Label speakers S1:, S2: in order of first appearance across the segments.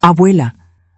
S1: Abuela,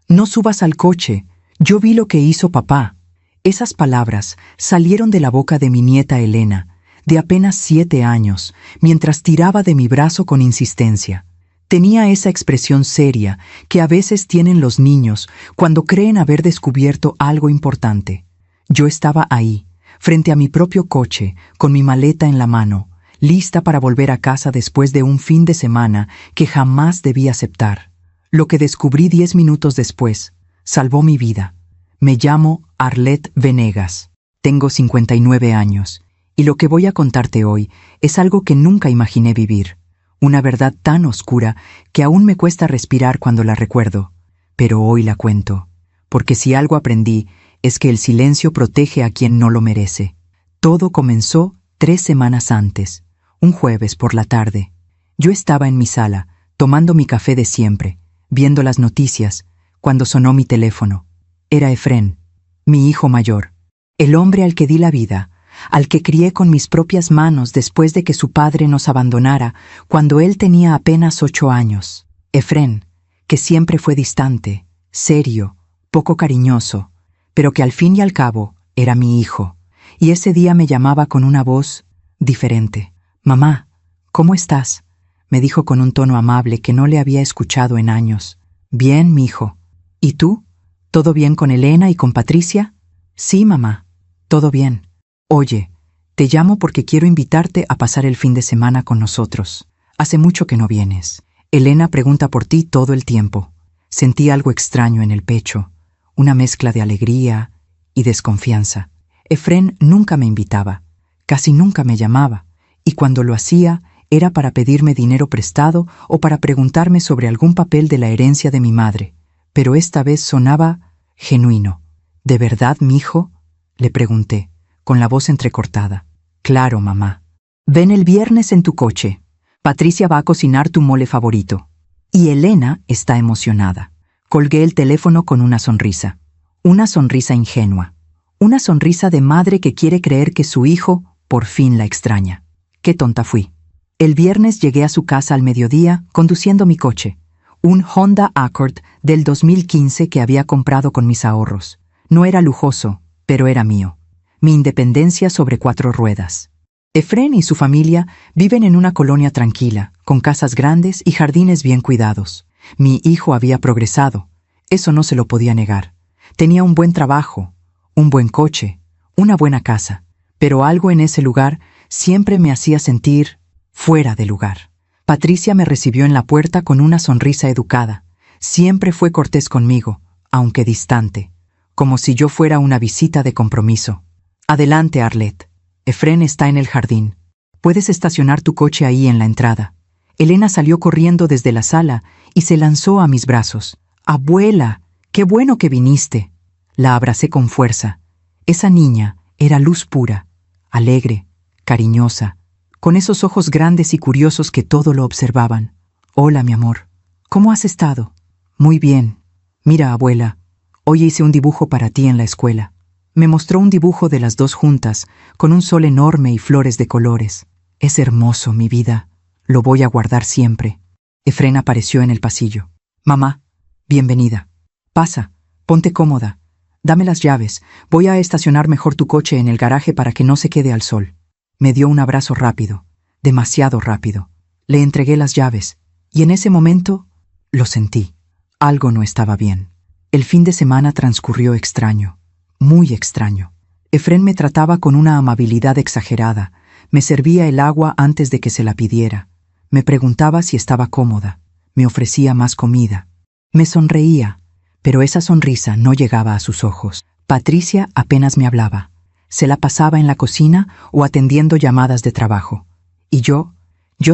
S1: no subas al coche. Yo vi lo que hizo papá. Esas palabras salieron de la boca de mi nieta Elena, de apenas 7 años, mientras tiraba de mi brazo con insistencia. Tenía esa expresión seria que a veces tienen los niños cuando creen haber descubierto algo importante. Yo estaba ahí, frente a mi propio coche, con mi maleta en la mano, lista para volver a casa después de un fin de semana que jamás debí aceptar. Lo que descubrí 10 minutos después salvó mi vida. Me llamo Arlette Venegas. Tengo 59 años, y lo que voy a contarte hoy es algo que nunca imaginé vivir. Una verdad tan oscura que aún me cuesta respirar cuando la recuerdo. Pero hoy la cuento, porque si algo aprendí es que el silencio protege a quien no lo merece. Todo comenzó 3 semanas antes, un jueves por la tarde. Yo estaba en mi sala, tomando mi café de siempre, viendo las noticias, cuando sonó mi teléfono. Era Efrén, mi hijo mayor, el hombre al que di la vida, al que crié con mis propias manos después de que su padre nos abandonara cuando él tenía apenas 8 años. Efrén, que siempre fue distante, serio, poco cariñoso, pero que al fin y al cabo era mi hijo, y ese día me llamaba con una voz diferente. «Mamá, ¿cómo estás?», me dijo con un tono amable que no le había escuchado en años. «Bien, mijo. ¿Y tú? ¿Todo bien con Elena y con Patricia?» «Sí, mamá, todo bien. Oye, te llamo porque quiero invitarte a pasar el fin de semana con nosotros. Hace mucho que no vienes. Elena pregunta por ti todo el tiempo». Sentí algo extraño en el pecho, una mezcla de alegría y desconfianza. Efrén nunca me invitaba, casi nunca me llamaba, y cuando lo hacía era para pedirme dinero prestado o para preguntarme sobre algún papel de la herencia de mi madre. Pero esta vez sonaba genuino. «¿De verdad, mijo?», le pregunté, con la voz entrecortada. «Claro, mamá. Ven el viernes en tu coche. Patricia va a cocinar tu mole favorito. Y Elena está emocionada». Colgué el teléfono con una sonrisa ingenua, una sonrisa de madre que quiere creer que su hijo por fin la extraña. Qué tonta fui. El viernes llegué a su casa al mediodía conduciendo mi coche, un Honda Accord del 2015 que había comprado con mis ahorros. No era lujoso, pero era mío. Mi independencia sobre 4 ruedas. Efrén y su familia viven en una colonia tranquila, con casas grandes y jardines bien cuidados. Mi hijo había progresado, eso no se lo podía negar. Tenía un buen trabajo, un buen coche, una buena casa, pero algo en ese lugar siempre me hacía sentir fuera de lugar. Patricia me recibió en la puerta con una sonrisa educada. Siempre fue cortés conmigo, aunque distante, como si yo fuera una visita de compromiso. «Adelante, Arlette. Efrén está en el jardín. Puedes estacionar tu coche ahí en la entrada». Elena salió corriendo desde la sala y se lanzó a mis brazos. «Abuela, qué bueno que viniste». La abracé con fuerza. Esa niña era luz pura, alegre, cariñosa, con esos ojos grandes y curiosos que todo lo observaban. «Hola, mi amor. ¿Cómo has estado?» «Muy bien. Mira, abuela, hoy hice un dibujo para ti en la escuela». Me mostró un dibujo de las dos juntas, con un sol enorme y flores de colores. «Es hermoso, mi vida. Lo voy a guardar siempre». Efrén apareció en el pasillo. «Mamá, bienvenida. Pasa, ponte cómoda. Dame las llaves. Voy a estacionar mejor tu coche en el garaje para que no se quede al sol». Me dio un abrazo rápido, demasiado rápido. Le entregué las llaves, y en ese momento lo sentí. Algo no estaba bien. El fin de semana transcurrió extraño, muy extraño. Efrén me trataba con una amabilidad exagerada. Me servía el agua antes de que se la pidiera. Me preguntaba si estaba cómoda. Me ofrecía más comida. Me sonreía, pero esa sonrisa no llegaba a sus ojos. Patricia apenas me hablaba. Se la pasaba en la cocina o atendiendo llamadas de trabajo. Y yo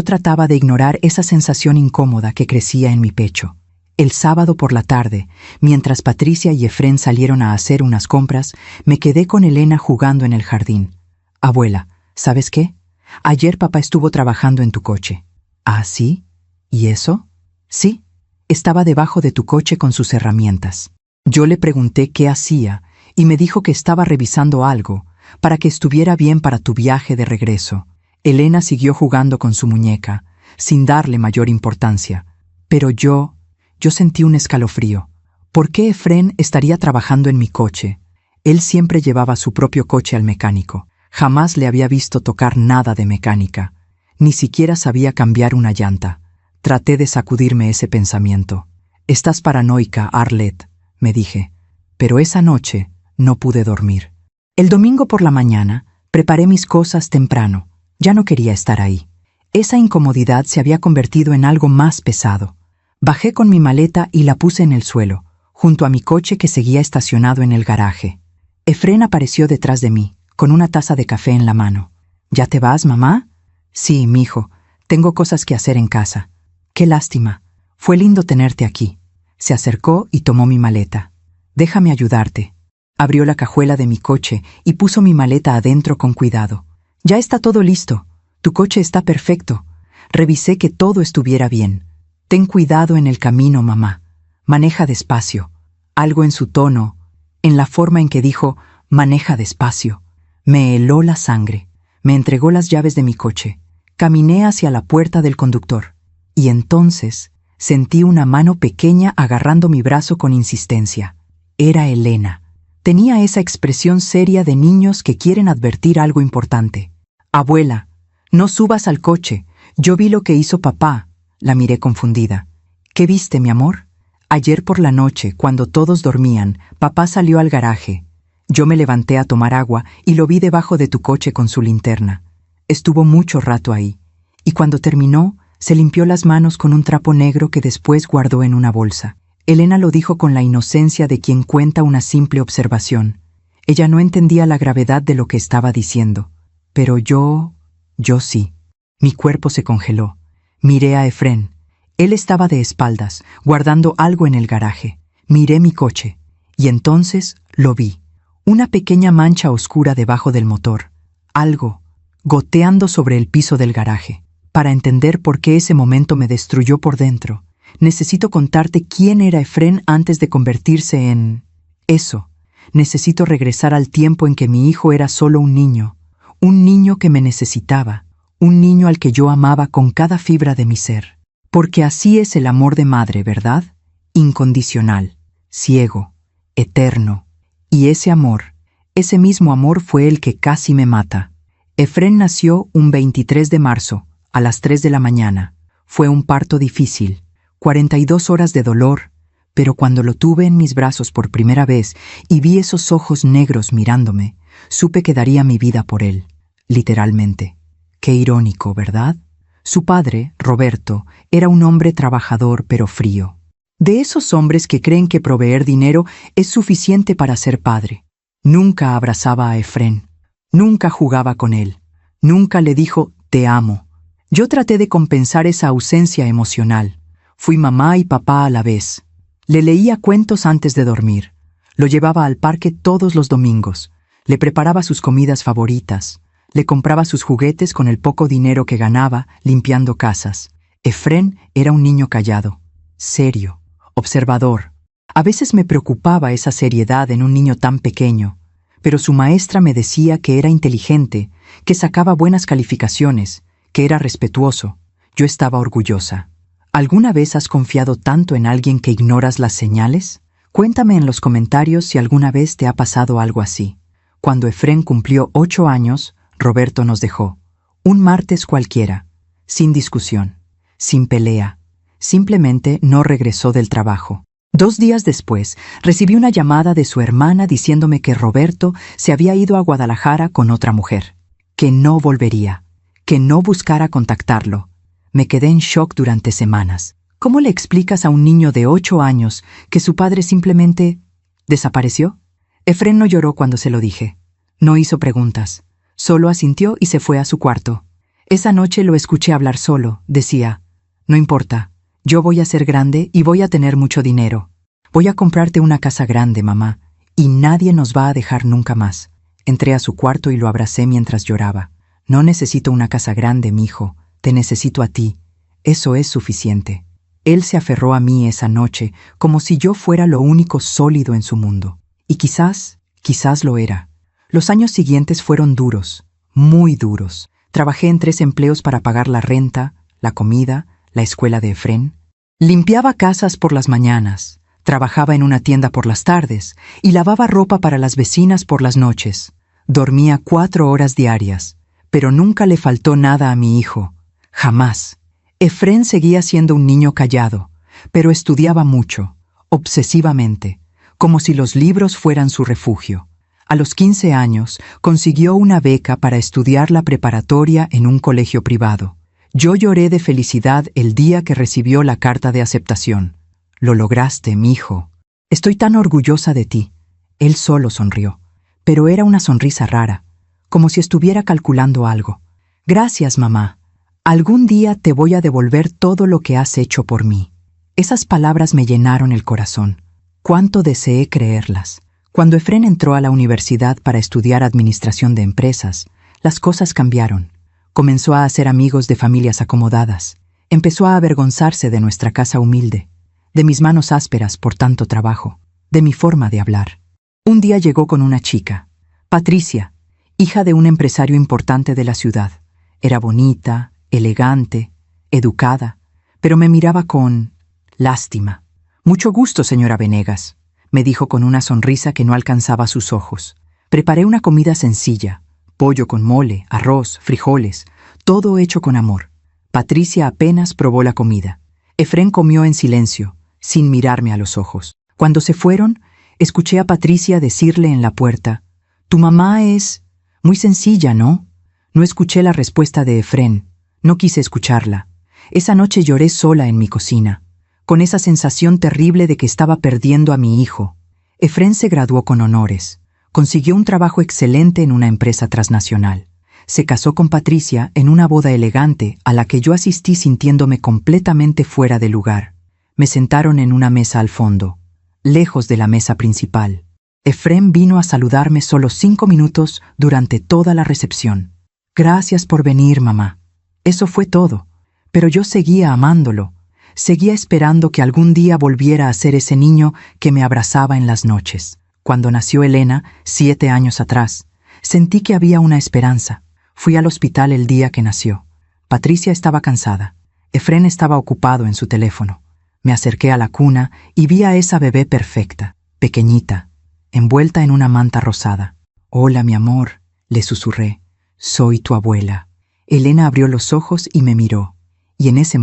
S1: trataba de ignorar esa sensación incómoda que crecía en mi pecho. El sábado por la tarde, mientras Patricia y Efrén salieron a hacer unas compras, me quedé con Elena jugando en el jardín. «Abuela, ¿sabes qué? Ayer papá estuvo trabajando en tu coche». «¿Ah, sí? ¿Y eso?» «Sí, estaba debajo de tu coche con sus herramientas». Yo le pregunté qué hacía y me dijo que estaba revisando algo para que estuviera bien para tu viaje de regreso. Elena siguió jugando con su muñeca, sin darle mayor importancia, pero yo Yo sentí un escalofrío. ¿Por qué Efrén estaría trabajando en mi coche? Él siempre llevaba su propio coche al mecánico. Jamás le había visto tocar nada de mecánica. Ni siquiera sabía cambiar una llanta. Traté de sacudirme ese pensamiento. «Estás paranoica, Arlette», me dije. Pero esa noche no pude dormir. El domingo por la mañana preparé mis cosas temprano. Ya no quería estar ahí. Esa incomodidad se había convertido en algo más pesado. Bajé con mi maleta y la puse en el suelo, junto a mi coche que seguía estacionado en el garaje. Efrén apareció detrás de mí, con una taza de café en la mano. «¿Ya te vas, mamá?» «Sí, mijo. Tengo cosas que hacer en casa». «Qué lástima. Fue lindo tenerte aquí». Se acercó y tomó mi maleta. «Déjame ayudarte». Abrió la cajuela de mi coche y puso mi maleta adentro con cuidado. «Ya está todo listo. Tu coche está perfecto. Revisé que todo estuviera bien. Ten cuidado en el camino, mamá. Maneja despacio». Algo en su tono, en la forma en que dijo «maneja despacio», me heló la sangre. Me entregó las llaves de mi coche. Caminé hacia la puerta del conductor. Y entonces sentí una mano pequeña agarrando mi brazo con insistencia. Era Elena. Tenía esa expresión seria de niños que quieren advertir algo importante. «Abuela, no subas al coche. Yo vi lo que hizo papá». La miré confundida. «¿Qué viste, mi amor?» «Ayer por la noche, cuando todos dormían, papá salió al garaje. Yo me levanté a tomar agua y lo vi debajo de tu coche con su linterna. Estuvo mucho rato ahí. Y cuando terminó, se limpió las manos con un trapo negro que después guardó en una bolsa». Elena lo dijo con la inocencia de quien cuenta una simple observación. Ella no entendía la gravedad de lo que estaba diciendo. Pero yo sí. Mi cuerpo se congeló. Miré a Efrén. Él estaba de espaldas, guardando algo en el garaje. Miré mi coche. Y entonces lo vi. Una pequeña mancha oscura debajo del motor. Algo goteando sobre el piso del garaje. Para entender por qué ese momento me destruyó por dentro, necesito contarte quién era Efrén antes de convertirse en eso. Necesito regresar al tiempo en que mi hijo era solo un niño que me necesitaba, un niño al que yo amaba con cada fibra de mi ser. Porque así es el amor de madre, ¿verdad? Incondicional, ciego, eterno. Y ese amor, ese mismo amor fue el que casi me mata. Efrén nació un 23 de marzo, a las 3 de la mañana. Fue un parto difícil, 42 horas de dolor, pero cuando lo tuve en mis brazos por primera vez y vi esos ojos negros mirándome, supe que daría mi vida por él, literalmente. Qué irónico, ¿verdad? Su padre, Roberto, era un hombre trabajador pero frío. De esos hombres que creen que proveer dinero es suficiente para ser padre. Nunca abrazaba a Efrén, nunca jugaba con él, nunca le dijo «te amo». Yo traté de compensar esa ausencia emocional. Fui mamá y papá a la vez. Le leía cuentos antes de dormir. Lo llevaba al parque todos los domingos. Le preparaba sus comidas favoritas. Le compraba sus juguetes con el poco dinero que ganaba limpiando casas. Efrén era un niño callado, serio, observador. A veces me preocupaba esa seriedad en un niño tan pequeño, pero su maestra me decía que era inteligente, que sacaba buenas calificaciones, que era respetuoso. Yo estaba orgullosa. ¿Alguna vez has confiado tanto en alguien que ignoras las señales? Cuéntame en los comentarios si alguna vez te ha pasado algo así. Cuando Efrén cumplió 8 años, Roberto nos dejó. Un martes cualquiera, sin discusión, sin pelea. Simplemente no regresó del trabajo. 2 días después, recibí una llamada de su hermana diciéndome que Roberto se había ido a Guadalajara con otra mujer, que no volvería, que no buscara contactarlo. Me quedé en shock durante semanas. ¿Cómo le explicas a un niño de 8 años que su padre simplemente desapareció? Efrén no lloró cuando se lo dije. No hizo preguntas. Solo asintió y se fue a su cuarto. Esa noche lo escuché hablar solo. Decía, «No importa, yo voy a ser grande y voy a tener mucho dinero. Voy a comprarte una casa grande, mamá, y nadie nos va a dejar nunca más». Entré a su cuarto y lo abracé mientras lloraba. «No necesito una casa grande, mijo. Te necesito a ti. Eso es suficiente». Él se aferró a mí esa noche como si yo fuera lo único sólido en su mundo. Y quizás lo era. Los años siguientes fueron duros, muy duros. Trabajé en 3 empleos para pagar la renta, la comida, la escuela de Efrén. Limpiaba casas por las mañanas, trabajaba en una tienda por las tardes y lavaba ropa para las vecinas por las noches. Dormía 4 horas diarias, pero nunca le faltó nada a mi hijo. Jamás. Efrén seguía siendo un niño callado, pero estudiaba mucho, obsesivamente, como si los libros fueran su refugio. A los 15 años consiguió una beca para estudiar la preparatoria en un colegio privado. Yo lloré de felicidad el día que recibió la carta de aceptación. «Lo lograste, mijo. Estoy tan orgullosa de ti». Él solo sonrió, pero era una sonrisa rara, como si estuviera calculando algo. «Gracias, mamá. Algún día te voy a devolver todo lo que has hecho por mí». Esas palabras me llenaron el corazón. Cuánto deseé creerlas. Cuando Efrén entró a la universidad para estudiar administración de empresas, las cosas cambiaron. Comenzó a hacer amigos de familias acomodadas. Empezó a avergonzarse de nuestra casa humilde, de mis manos ásperas por tanto trabajo, de mi forma de hablar. Un día llegó con una chica, Patricia, hija de un empresario importante de la ciudad. Era bonita, elegante, educada, pero me miraba con lástima. «Mucho gusto, señora Venegas», me dijo con una sonrisa que no alcanzaba sus ojos. Preparé una comida sencilla, pollo con mole, arroz, frijoles, todo hecho con amor. Patricia apenas probó la comida. Efrén comió en silencio, sin mirarme a los ojos. Cuando se fueron, escuché a Patricia decirle en la puerta: «Tu mamá es muy sencilla, ¿no?». No escuché la respuesta de Efrén. No quise escucharla. Esa noche lloré sola en mi cocina, con esa sensación terrible de que estaba perdiendo a mi hijo. Efrén se graduó con honores. Consiguió un trabajo excelente en una empresa transnacional. Se casó con Patricia en una boda elegante a la que yo asistí sintiéndome completamente fuera de lugar. Me sentaron en una mesa al fondo, lejos de la mesa principal. Efrén vino a saludarme solo 5 minutos durante toda la recepción. «Gracias por venir, mamá». Eso fue todo, pero yo seguía amándolo. Seguía esperando que algún día volviera a ser ese niño que me abrazaba en las noches. Cuando nació Elena, 7 años atrás, sentí que había una esperanza. Fui al hospital el día que nació. Patricia estaba cansada. Efrén estaba ocupado en su teléfono. Me acerqué a la cuna y vi a esa bebé perfecta, pequeñita, envuelta en una manta rosada. «Hola, mi amor», le susurré. «Soy tu abuela». Elena abrió los ojos y me miró. Y en ese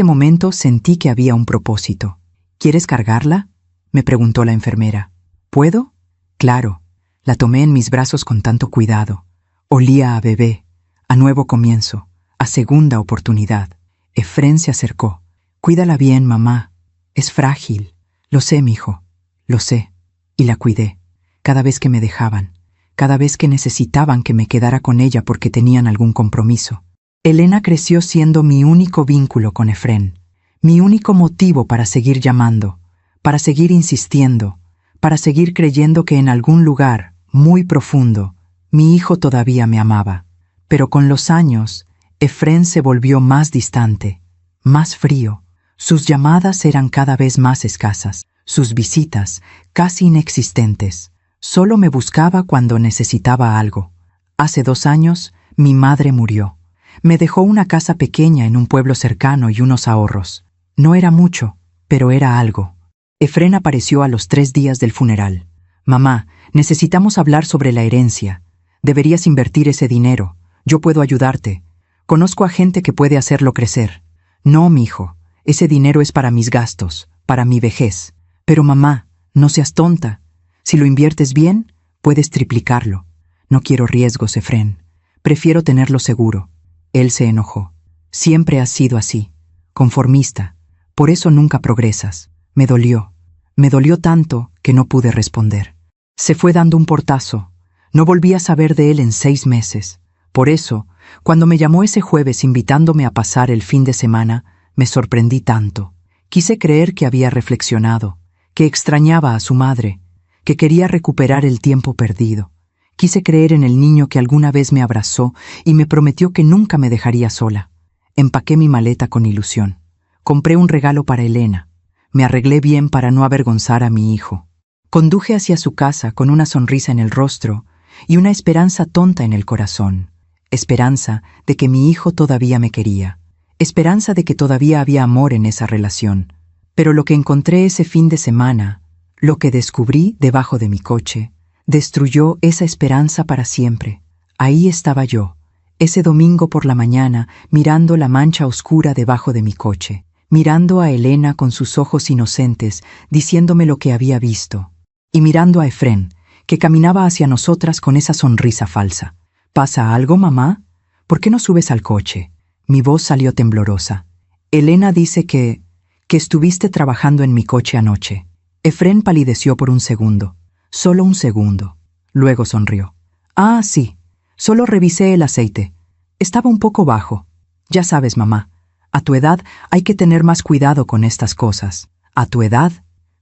S1: momento sentí que había un propósito. «¿Quieres cargarla?», me preguntó la enfermera. «¿Puedo?». «Claro». La tomé en mis brazos con tanto cuidado. Olía a bebé, a nuevo comienzo, a segunda oportunidad. Efrén se acercó. «Cuídala bien, mamá. Es frágil». «Lo sé, mijo. Lo sé». Y la cuidé. Cada vez que me dejaban, cada vez que necesitaban que me quedara con ella porque tenían algún compromiso. Elena creció siendo mi único vínculo con Efrén, mi único motivo para seguir llamando, para seguir insistiendo, para seguir creyendo que en algún lugar, muy profundo, mi hijo todavía me amaba. Pero con los años, Efrén se volvió más distante, más frío. Sus llamadas eran cada vez más escasas, sus visitas casi inexistentes. Solo me buscaba cuando necesitaba algo. Hace 2 años, mi madre murió. Me dejó una casa pequeña en un pueblo cercano y unos ahorros. No era mucho, pero era algo. Efrén apareció a los 3 días del funeral. «Mamá, necesitamos hablar sobre la herencia. Deberías invertir ese dinero. Yo puedo ayudarte. Conozco a gente que puede hacerlo crecer». «No, mijo. Ese dinero es para mis gastos, para mi vejez». «Pero mamá, no seas tonta. Si lo inviertes bien, puedes triplicarlo». «No quiero riesgos, Efrén. Prefiero tenerlo seguro». Él se enojó. «Siempre has sido así, conformista. Por eso nunca progresas». Me dolió tanto que no pude responder. Se fue dando un portazo. No volví a saber de él en 6 meses. Por eso, cuando me llamó ese jueves invitándome a pasar el fin de semana, me sorprendí tanto. Quise creer que había reflexionado, que extrañaba a su madre, que quería recuperar el tiempo perdido. Quise creer en el niño que alguna vez me abrazó y me prometió que nunca me dejaría sola. Empaqué mi maleta con ilusión. Compré un regalo para Elena. Me arreglé bien para no avergonzar a mi hijo. Conduje hacia su casa con una sonrisa en el rostro y una esperanza tonta en el corazón. Esperanza de que mi hijo todavía me quería. esperanza de que todavía había amor en esa relación. Pero lo que encontré ese fin de semana, lo que descubrí debajo de mi coche, destruyó esa esperanza para siempre. Ahí estaba yo, ese domingo por la mañana, mirando la mancha oscura debajo de mi coche, mirando a Elena con sus ojos inocentes, diciéndome lo que había visto, y mirando a Efrén, que caminaba hacia nosotras con esa sonrisa falsa. ¿Pasa algo, mamá? ¿Por qué no subes al coche? Mi voz salió temblorosa. Elena dice que estuviste trabajando en mi coche anoche. Efrén palideció por un segundo, solo un segundo. Luego sonrió. Ah, sí, solo revisé el aceite. Estaba un poco bajo. Ya sabes, mamá, a tu edad hay que tener más cuidado con estas cosas. A tu edad,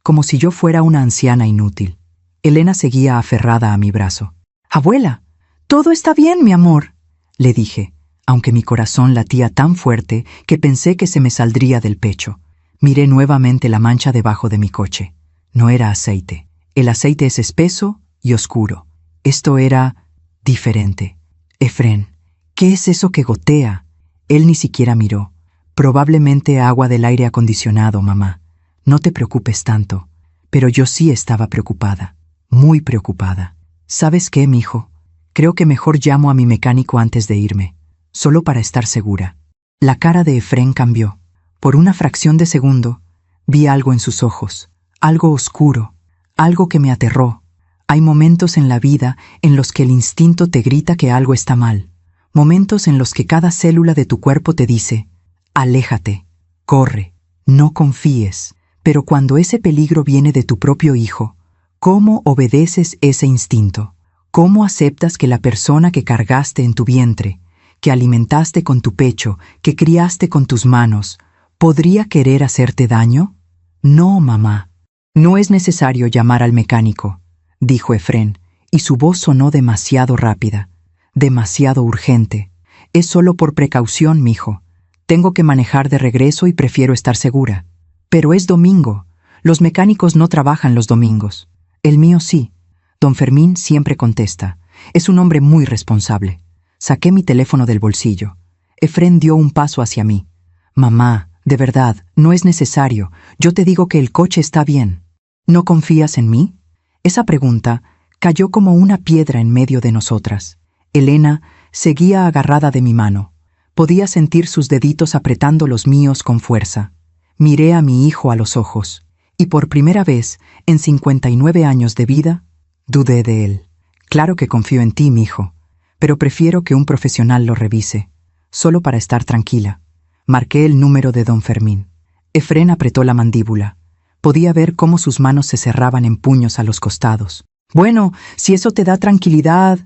S1: como si yo fuera una anciana inútil. Elena seguía aferrada a mi brazo. Abuela, todo está bien, mi amor, le dije, aunque mi corazón latía tan fuerte que pensé que se me saldría del pecho. Miré nuevamente la mancha debajo de mi coche. No era aceite. El aceite es espeso y oscuro. Esto era diferente. Efrén, ¿qué es eso que gotea? Él ni siquiera miró. Probablemente agua del aire acondicionado, mamá. No te preocupes tanto. Pero yo sí estaba preocupada. Muy preocupada. ¿Sabes qué, mijo? Creo que mejor llamo a mi mecánico antes de irme. Solo para estar segura. La cara de Efrén cambió. Por una fracción de segundo, vi algo en sus ojos. Algo oscuro. Algo que me aterró. Hay momentos en la vida en los que el instinto te grita que algo está mal. Momentos en los que cada célula de tu cuerpo te dice, aléjate, corre, no confíes. Pero cuando ese peligro viene de tu propio hijo, ¿cómo obedeces ese instinto? ¿Cómo aceptas que la persona que cargaste en tu vientre, que alimentaste con tu pecho, que criaste con tus manos, podría querer hacerte daño? No, mamá. No es necesario llamar al mecánico, dijo Efrén, y su voz sonó demasiado rápida, demasiado urgente. Es solo por precaución, mijo. Tengo que manejar de regreso y prefiero estar segura. Pero es domingo. Los mecánicos no trabajan los domingos. El mío sí. Don Fermín siempre contesta. Es un hombre muy responsable. Saqué mi teléfono del bolsillo. Efrén dio un paso hacia mí. Mamá, de verdad, no es necesario. Yo te digo que el coche está bien. ¿No confías en mí? Esa pregunta cayó como una piedra en medio de nosotras. Elena seguía agarrada de mi mano. Podía sentir sus deditos apretando los míos con fuerza. Miré a mi hijo a los ojos, y por primera vez, en 59 años de vida, dudé de él. Claro que confío en ti, mi hijo, pero prefiero que un profesional lo revise, solo para estar tranquila. Marqué el número de don Fermín. Efrén apretó la mandíbula. Podía ver cómo sus manos se cerraban en puños a los costados. Bueno, si eso te da tranquilidad,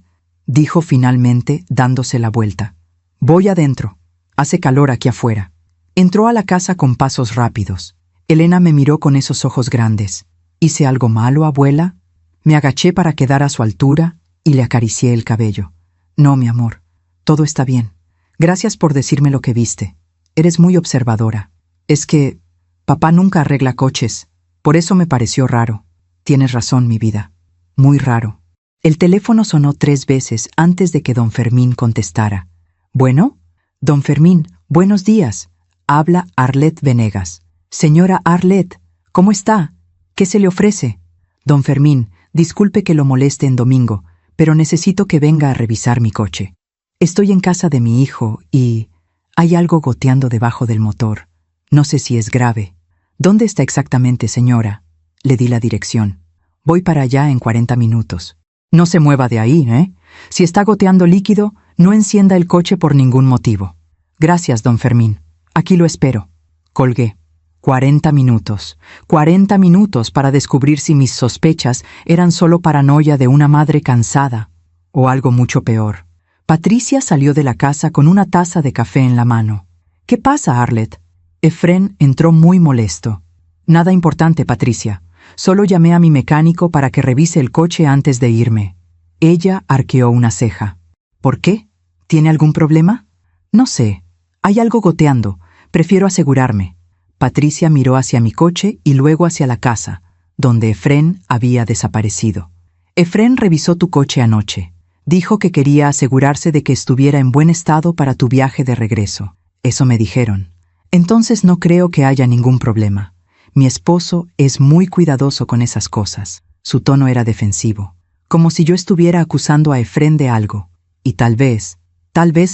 S1: dijo finalmente, dándose la vuelta. Voy adentro. Hace calor aquí afuera. Entró a la casa con pasos rápidos. Elena me miró con esos ojos grandes. ¿Hice algo malo, abuela? Me agaché para quedar a su altura y le acaricié el cabello. No, mi amor, todo está bien. Gracias por decirme lo que viste. Eres muy observadora. Es que papá nunca arregla coches. Por eso me pareció raro. Tienes razón, mi vida. Muy raro. El teléfono sonó 3 veces antes de que don Fermín contestara. ¿Bueno? Don Fermín, buenos días. Habla Arlet Venegas. Señora Arlet, ¿cómo está? ¿Qué se le ofrece? Don Fermín, disculpe que lo moleste en domingo, pero necesito que venga a revisar mi coche. Estoy en casa de mi hijo y hay algo goteando debajo del motor. No sé si es grave. ¿Dónde está exactamente, señora? Le di la dirección. Voy para allá en 40 minutos. No se mueva de ahí, ¿eh? Si está goteando líquido, no encienda el coche por ningún motivo. Gracias, don Fermín. Aquí lo espero. Colgué. 40 minutos. 40 minutos para descubrir si mis sospechas eran solo paranoia de una madre cansada o algo mucho peor. Patricia salió de la casa con una taza de café en la mano. ¿Qué pasa, Arlet? Efrén entró muy molesto. Nada importante, Patricia. Solo llamé a mi mecánico para que revise el coche antes de irme. Ella arqueó una ceja. ¿Por qué? ¿Tiene algún problema? No sé. Hay algo goteando. Prefiero asegurarme. Patricia miró hacia mi coche y luego hacia la casa, donde Efrén había desaparecido. Efrén revisó tu coche anoche. Dijo que quería asegurarse de que estuviera en buen estado para tu viaje de regreso. Eso me dijeron. Entonces no creo que haya ningún problema. Mi esposo es muy cuidadoso con esas cosas. Su tono era defensivo, como si yo estuviera acusando a Efrén de algo, y tal vez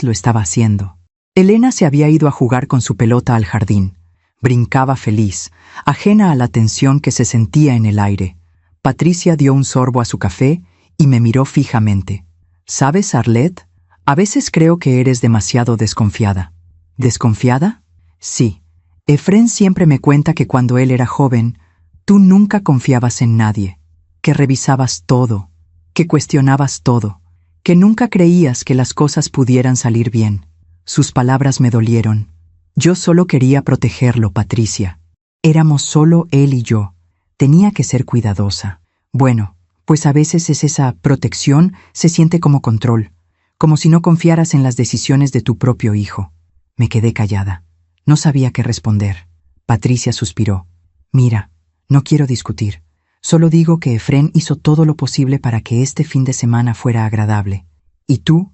S1: lo estaba haciendo. Elena se había ido a jugar con su pelota al jardín. Brincaba feliz, ajena a la tensión que se sentía en el aire. Patricia dio un sorbo a su café y me miró fijamente. ¿Sabes, Arlette? A veces creo que eres demasiado desconfiada. ¿Desconfiada? Sí. Efrén siempre me cuenta que cuando él era joven, tú nunca confiabas en nadie, que revisabas todo, que cuestionabas todo, que nunca creías que las cosas pudieran salir bien. Sus palabras me dolieron. Yo solo quería protegerlo, Patricia. Éramos solo él y yo. Tenía que ser cuidadosa. Bueno, pues a veces esa protección se siente como control, como si no confiaras en las decisiones de tu propio hijo. Me quedé callada. No sabía qué responder. Patricia suspiró. Mira, no quiero discutir. Solo digo que Efrén hizo todo lo posible para que este fin de semana fuera agradable. Y tú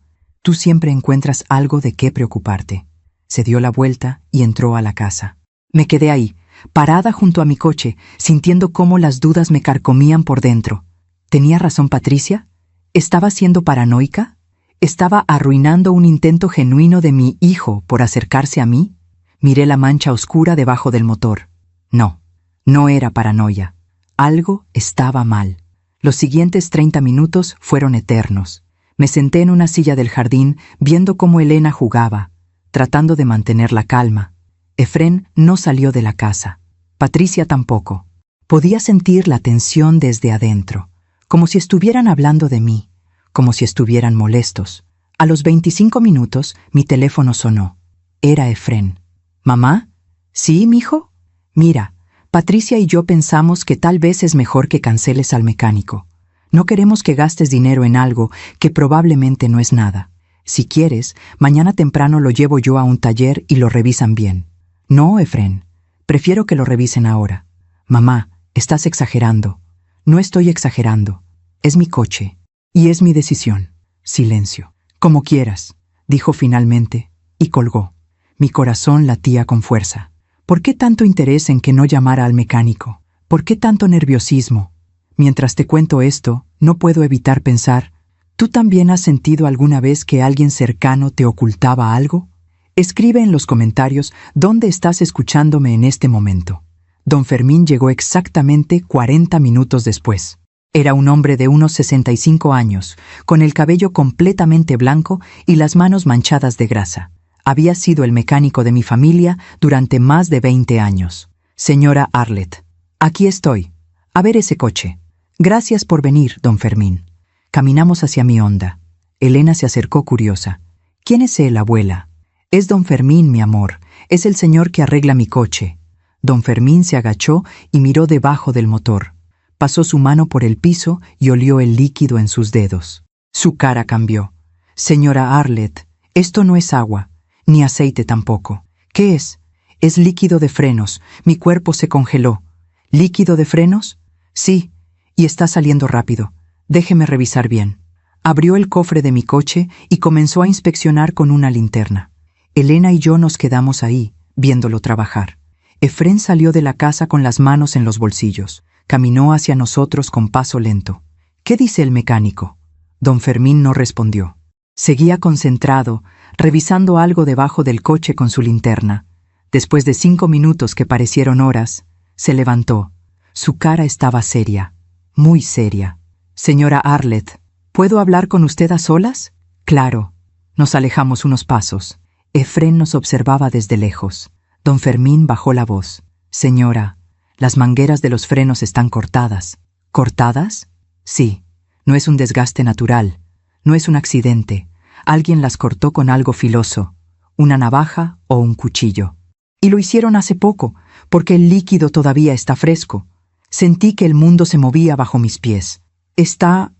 S1: siempre encuentras algo de qué preocuparte. Se dio la vuelta y entró a la casa. Me quedé ahí, parada junto a mi coche, sintiendo cómo las dudas me carcomían por dentro. ¿Tenía razón Patricia? ¿Estaba siendo paranoica? ¿Estaba arruinando un intento genuino de mi hijo por acercarse a mí? Miré la mancha oscura debajo del motor. No era paranoia. Algo estaba mal. Los siguientes 30 minutos fueron eternos. Me senté en una silla del jardín viendo cómo Elena jugaba, tratando de mantener la calma. Efrén no salió de la casa. Patricia tampoco. Podía sentir la tensión desde adentro, como si estuvieran hablando de mí, como si estuvieran molestos. A los 25 minutos, mi teléfono sonó. Era Efrén. ¿Mamá? ¿Sí, mijo? Mira, Patricia y yo pensamos que tal vez es mejor que canceles al mecánico. No queremos que gastes dinero en algo que probablemente no es nada. Si quieres, mañana temprano lo llevo yo a un taller y lo revisan bien. No, Efrén. Prefiero que lo revisen ahora. Mamá, estás exagerando. No estoy exagerando. Es mi coche. Y es mi decisión. Silencio. Como quieras, dijo finalmente, y colgó. Mi corazón latía con fuerza. ¿Por qué tanto interés en que no llamara al mecánico? ¿Por qué tanto nerviosismo? Mientras te cuento esto, no puedo evitar pensar, ¿tú también has sentido alguna vez que alguien cercano te ocultaba algo? Escribe en los comentarios dónde estás escuchándome en este momento. Don Fermín llegó exactamente 40 minutos después. Era un hombre de unos 65 años, con el cabello completamente blanco y las manos manchadas de grasa. Había sido el mecánico de mi familia durante más de 20 años. Señora Arlette, aquí estoy. A ver ese coche. Gracias por venir, don Fermín. Caminamos hacia mi Honda. Elena se acercó curiosa. ¿Quién es él, abuela? Es don Fermín, mi amor. Es el señor que arregla mi coche. Don Fermín se agachó y miró debajo del motor. Pasó su mano por el piso y olió el líquido en sus dedos. Su cara cambió. Señora Arlette, esto no es agua, ni aceite tampoco. ¿Qué es? Es líquido de frenos. Mi cuerpo se congeló. ¿Líquido de frenos? Sí, y está saliendo rápido. Déjeme revisar bien. Abrió el cofre de mi coche y comenzó a inspeccionar con una linterna. Elena y yo nos quedamos ahí, viéndolo trabajar. Efrén salió de la casa con las manos en los bolsillos. Caminó hacia nosotros con paso lento. ¿Qué dice el mecánico? Don Fermín no respondió. Seguía concentrado, revisando algo debajo del coche con su linterna. Después de 5 minutos que parecieron horas, se levantó. Su cara estaba seria, muy seria. Señora Arlette, ¿puedo hablar con usted a solas? Claro. Nos alejamos unos pasos. Efrén nos observaba desde lejos. Don Fermín bajó la voz. Señora, las mangueras de los frenos están cortadas. ¿Cortadas? Sí. No es un desgaste natural. No es un accidente. Alguien las cortó con algo filoso, una navaja o un cuchillo. Y lo hicieron hace poco, porque el líquido todavía está fresco. Sentí que el mundo se movía bajo mis pies. ¿Está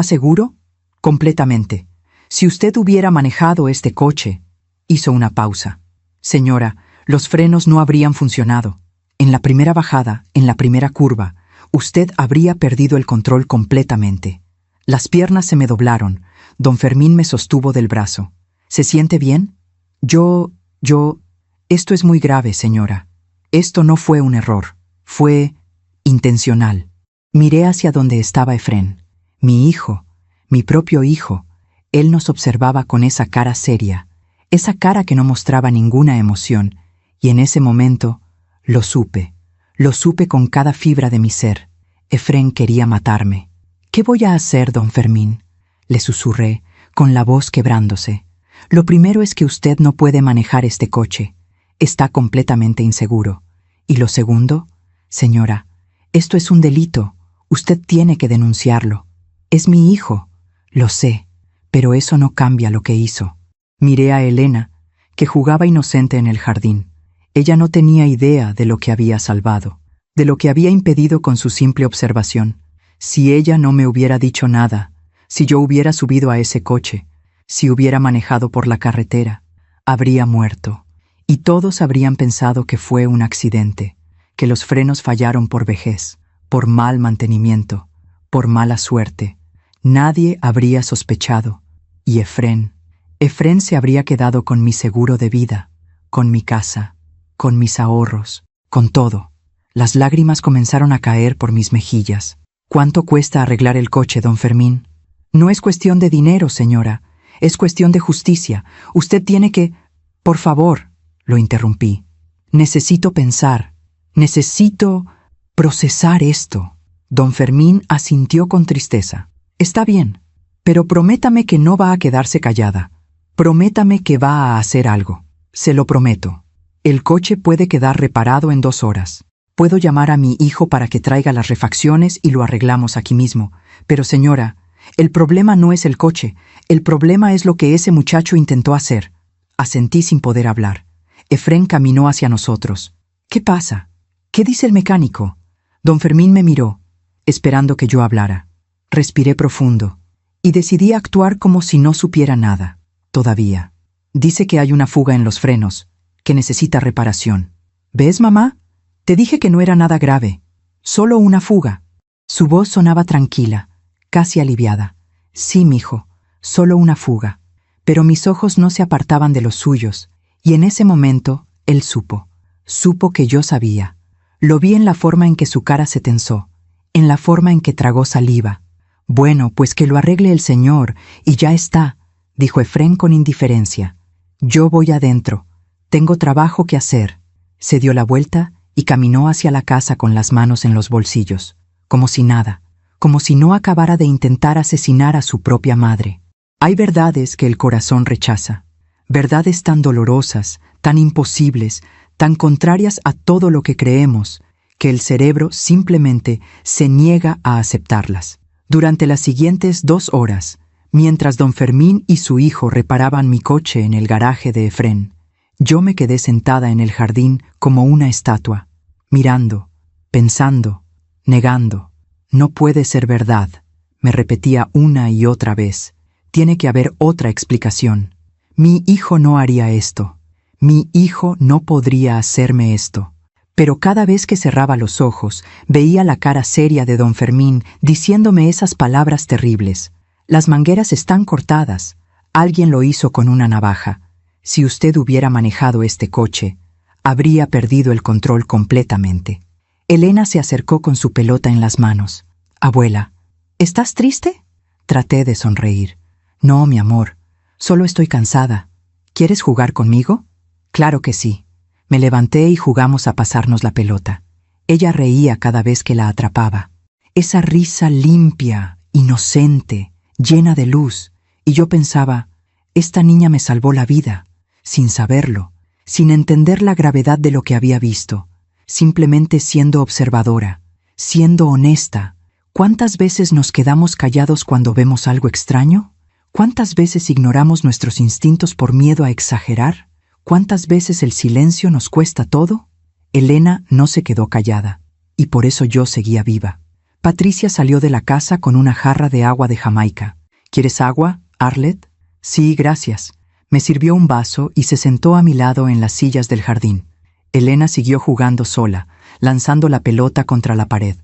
S1: seguro? Completamente. Si usted hubiera manejado este coche... Hizo una pausa. Señora, los frenos no habrían funcionado. En la primera bajada, en la primera curva, usted habría perdido el control completamente. Las piernas se me doblaron. Don Fermín me sostuvo del brazo. ¿Se siente bien? Yo... Esto es muy grave, señora. Esto no fue un error. Fue intencional. Miré hacia donde estaba Efrén. Mi hijo, mi propio hijo. Él nos observaba con esa cara seria, esa cara que no mostraba ninguna emoción, y en ese momento lo supe con cada fibra de mi ser. Efrén quería matarme. «¿Qué voy a hacer, don Fermín?», le susurré, con la voz quebrándose. «Lo primero es que usted no puede manejar este coche. Está completamente inseguro. Y lo segundo, señora, esto es un delito. Usted tiene que denunciarlo. Es mi hijo, lo sé, pero eso no cambia lo que hizo». Miré a Elena, que jugaba inocente en el jardín. Ella no tenía idea de lo que había salvado, de lo que había impedido con su simple observación. Si ella no me hubiera dicho nada, si yo hubiera subido a ese coche, si hubiera manejado por la carretera, habría muerto. Y todos habrían pensado que fue un accidente, que los frenos fallaron por vejez, por mal mantenimiento, por mala suerte. Nadie habría sospechado. Y Efrén se habría quedado con mi seguro de vida, con mi casa, con mis ahorros, con todo. Las lágrimas comenzaron a caer por mis mejillas. «¿Cuánto cuesta arreglar el coche, don Fermín?» «No es cuestión de dinero, señora. Es cuestión de justicia. Usted tiene que...» «Por favor», lo interrumpí. «Necesito pensar. Necesito procesar esto». Don Fermín asintió con tristeza. «Está bien, pero prométame que no va a quedarse callada. Prométame que va a hacer algo. Se lo prometo. El coche puede quedar reparado en 2 horas. Puedo llamar a mi hijo para que traiga las refacciones y lo arreglamos aquí mismo. Pero señora, el problema no es el coche. El problema es lo que ese muchacho intentó hacer». Asentí sin poder hablar. Efrén caminó hacia nosotros. «¿Qué pasa? ¿Qué dice el mecánico?» Don Fermín me miró, esperando que yo hablara. Respiré profundo y decidí actuar como si no supiera nada. Todavía. «Dice que hay una fuga en los frenos, que necesita reparación. ¿Ves, mamá? Te dije que no era nada grave. Solo una fuga». Su voz sonaba tranquila, casi aliviada. «Sí, mijo, solo una fuga». Pero mis ojos no se apartaban de los suyos, y en ese momento él supo que yo sabía. Lo vi en la forma en que su cara se tensó, en la forma en que tragó saliva. «Bueno, pues que lo arregle el señor, y ya está», dijo Efrén con indiferencia. «Yo voy adentro. Tengo trabajo que hacer». Se dio la vuelta y caminó hacia la casa con las manos en los bolsillos, como si nada, como si no acabara de intentar asesinar a su propia madre. Hay verdades que el corazón rechaza, verdades tan dolorosas, tan imposibles, tan contrarias a todo lo que creemos, que el cerebro simplemente se niega a aceptarlas. Durante las siguientes 2 horas, mientras don Fermín y su hijo reparaban mi coche en el garaje de Efrén, yo me quedé sentada en el jardín como una estatua, mirando, pensando, negando. «No puede ser verdad», me repetía una y otra vez. «Tiene que haber otra explicación. Mi hijo no haría esto. Mi hijo no podría hacerme esto». Pero cada vez que cerraba los ojos, veía la cara seria de don Fermín diciéndome esas palabras terribles. «Las mangueras están cortadas. Alguien lo hizo con una navaja. Si usted hubiera manejado este coche, habría perdido el control completamente». Elena se acercó con su pelota en las manos. «Abuela, ¿estás triste?». Traté de sonreír. «No, mi amor, solo estoy cansada. ¿Quieres jugar conmigo?». «Claro que sí». Me levanté y jugamos a pasarnos la pelota. Ella reía cada vez que la atrapaba. Esa risa limpia, inocente, llena de luz. Y yo pensaba, esta niña me salvó la vida, sin saberlo, sin entender la gravedad de lo que había visto, simplemente siendo observadora, siendo honesta. ¿Cuántas veces nos quedamos callados cuando vemos algo extraño? ¿Cuántas veces ignoramos nuestros instintos por miedo a exagerar? ¿Cuántas veces el silencio nos cuesta todo? Elena no se quedó callada, y por eso yo seguía viva. Patricia salió de la casa con una jarra de agua de Jamaica. «¿Quieres agua, Arlette?». «Sí, gracias». Me sirvió un vaso y se sentó a mi lado en las sillas del jardín. Elena siguió jugando sola, lanzando la pelota contra la pared.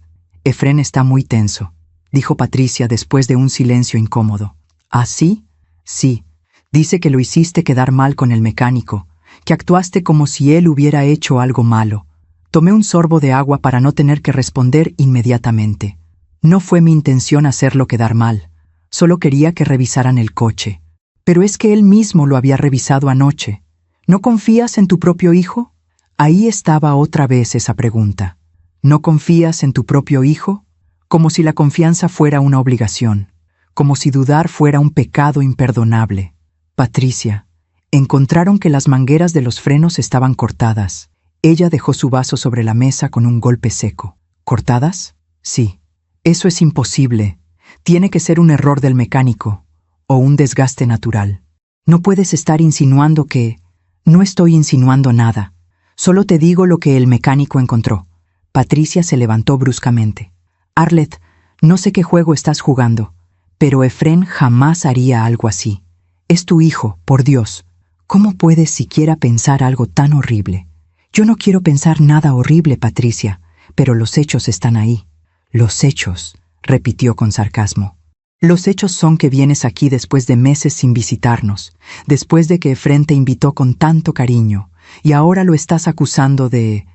S1: «Efrén está muy tenso», dijo Patricia después de un silencio incómodo. «¿Ah, sí?». «Sí. Dice que lo hiciste quedar mal con el mecánico, que actuaste como si él hubiera hecho algo malo. Tomé un sorbo de agua para no tener que responder inmediatamente. No fue mi intención hacerlo quedar mal. Solo quería que revisaran el coche. Pero es que él mismo lo había revisado anoche. ¿No confías en tu propio hijo? Ahí estaba otra vez esa pregunta. ¿No confías en tu propio hijo? Como si la confianza fuera una obligación. Como si dudar fuera un pecado imperdonable. Patricia, encontraron que las mangueras de los frenos estaban cortadas. Ella dejó su vaso sobre la mesa con un golpe seco. ¿Cortadas? Sí. Eso es imposible. Tiene que ser un error del mecánico. O un desgaste natural. No puedes estar insinuando que... No estoy insinuando nada. Solo te digo lo que el mecánico encontró. Patricia se levantó bruscamente. Arlette, no sé qué juego estás jugando, pero Efrén jamás haría algo así. Es tu hijo, por Dios. ¿Cómo puedes siquiera pensar algo tan horrible? Yo no quiero pensar nada horrible, Patricia, pero los hechos están ahí. Los hechos, repitió con sarcasmo. Los hechos son que vienes aquí después de meses sin visitarnos, después de que Efrén te invitó con tanto cariño, y ahora lo estás acusando de...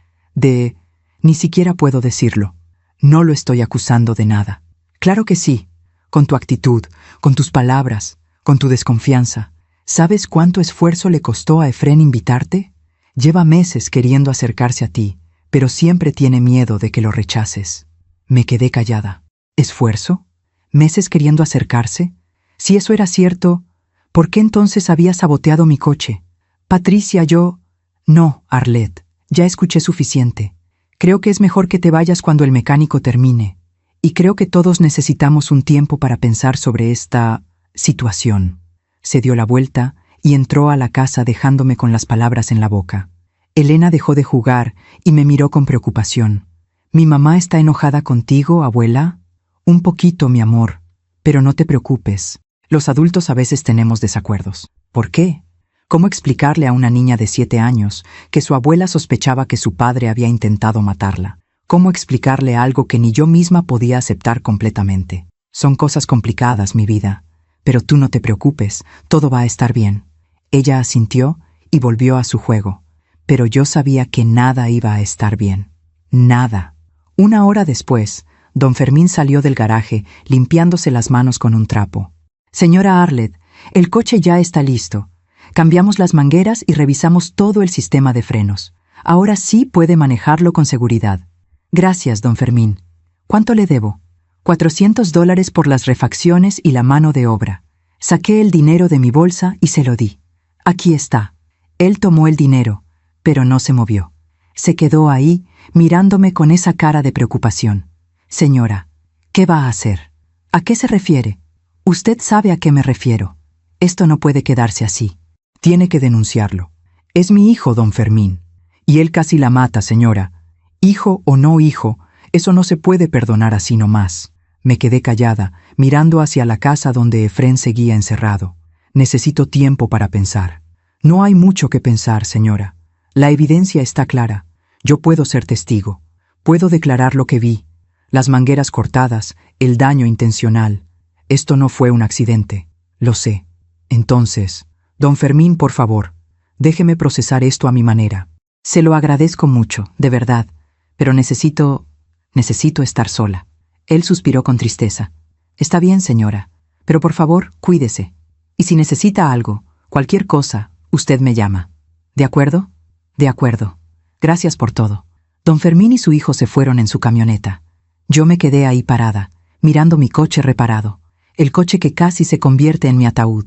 S1: Ni siquiera puedo decirlo. No lo estoy acusando de nada. Claro que sí, con tu actitud, con tus palabras, con tu desconfianza. ¿Sabes cuánto esfuerzo le costó a Efrén invitarte? Lleva meses queriendo acercarse a ti, pero siempre tiene miedo de que lo rechaces. Me quedé callada. ¿Esfuerzo? ¿Meses queriendo acercarse? Si eso era cierto, ¿por qué entonces había saboteado mi coche? Patricia, yo... No, Arlette, ya escuché suficiente. Creo que es mejor que te vayas cuando el mecánico termine. Y creo que todos necesitamos un tiempo para pensar sobre esta... situación. Se dio la vuelta y entró a la casa dejándome con las palabras en la boca. Elena dejó de jugar y me miró con preocupación. ¿Mi mamá está enojada contigo, abuela? Un poquito, mi amor, pero no te preocupes. Los adultos a veces tenemos desacuerdos. ¿Por qué? ¿Cómo explicarle a una niña de 7 años que su abuela sospechaba que su padre había intentado matarla? ¿Cómo explicarle algo que ni yo misma podía aceptar completamente? Son cosas complicadas, mi vida. Pero tú no te preocupes, todo va a estar bien. Ella asintió y volvió a su juego. Pero yo sabía que nada iba a estar bien. Nada. 1 hora después, don Fermín salió del garaje, limpiándose las manos con un trapo. Señora Arlette, el coche ya está listo. Cambiamos las mangueras y revisamos todo el sistema de frenos. Ahora sí puede manejarlo con seguridad. Gracias, don Fermín. ¿Cuánto le debo? $400 por las refacciones y la mano de obra. Saqué el dinero de mi bolsa y se lo di. Aquí está. Él tomó el dinero, pero no se movió. Se quedó ahí, mirándome con esa cara de preocupación. Señora, ¿qué va a hacer? ¿A qué se refiere? Usted sabe a qué me refiero. Esto no puede quedarse así. Tiene que denunciarlo. Es mi hijo, don Fermín. Y él casi la mata, señora. Hijo o no hijo, eso no se puede perdonar así nomás. Me quedé callada, mirando hacia la casa donde Efrén seguía encerrado. Necesito tiempo para pensar. No hay mucho que pensar, señora. La evidencia está clara. Yo puedo ser testigo. Puedo declarar lo que vi. Las mangueras cortadas, el daño intencional. Esto no fue un accidente. Lo sé. Entonces, don Fermín, por favor, déjeme procesar esto a mi manera. Se lo agradezco mucho, de verdad, pero necesito estar sola. Él suspiró con tristeza. Está bien, señora, pero por favor, cuídese. Y si necesita algo, cualquier cosa, usted me llama. ¿De acuerdo? De acuerdo. Gracias por todo. Don Fermín y su hijo se fueron en su camioneta. Yo me quedé ahí parada, mirando mi coche reparado, el coche que casi se convierte en mi ataúd.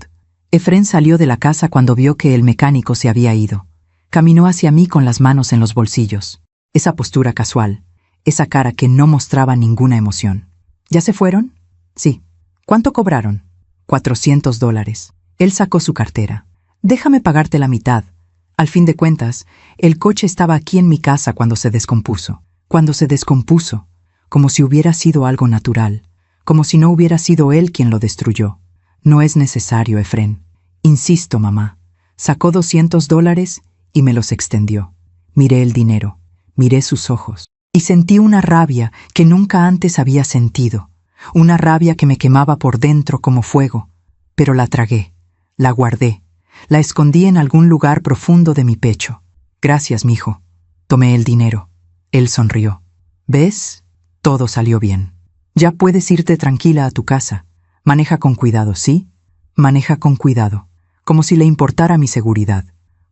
S1: Efrén salió de la casa cuando vio que el mecánico se había ido. Caminó hacia mí con las manos en los bolsillos. Esa postura casual, esa cara que no mostraba ninguna emoción. ¿Ya se fueron? Sí. ¿Cuánto cobraron? $400. Él sacó su cartera. Déjame pagarte la mitad. Al fin de cuentas, el coche estaba aquí en mi casa cuando se descompuso. Cuando se descompuso, como si hubiera sido algo natural, como si no hubiera sido él quien lo destruyó. No es necesario, Efrén. Insisto, mamá. Sacó $200 y me los extendió. Miré el dinero, miré sus ojos, y sentí una rabia que nunca antes había sentido, una rabia que me quemaba por dentro como fuego, pero la tragué, la guardé, La escondí en algún lugar profundo de mi pecho. Gracias, mijo. Tomé el dinero. Él sonrió. ¿Ves? Todo salió bien. Ya puedes irte tranquila a tu casa. Maneja con cuidado, ¿sí? Maneja con cuidado. Como si le importara mi seguridad.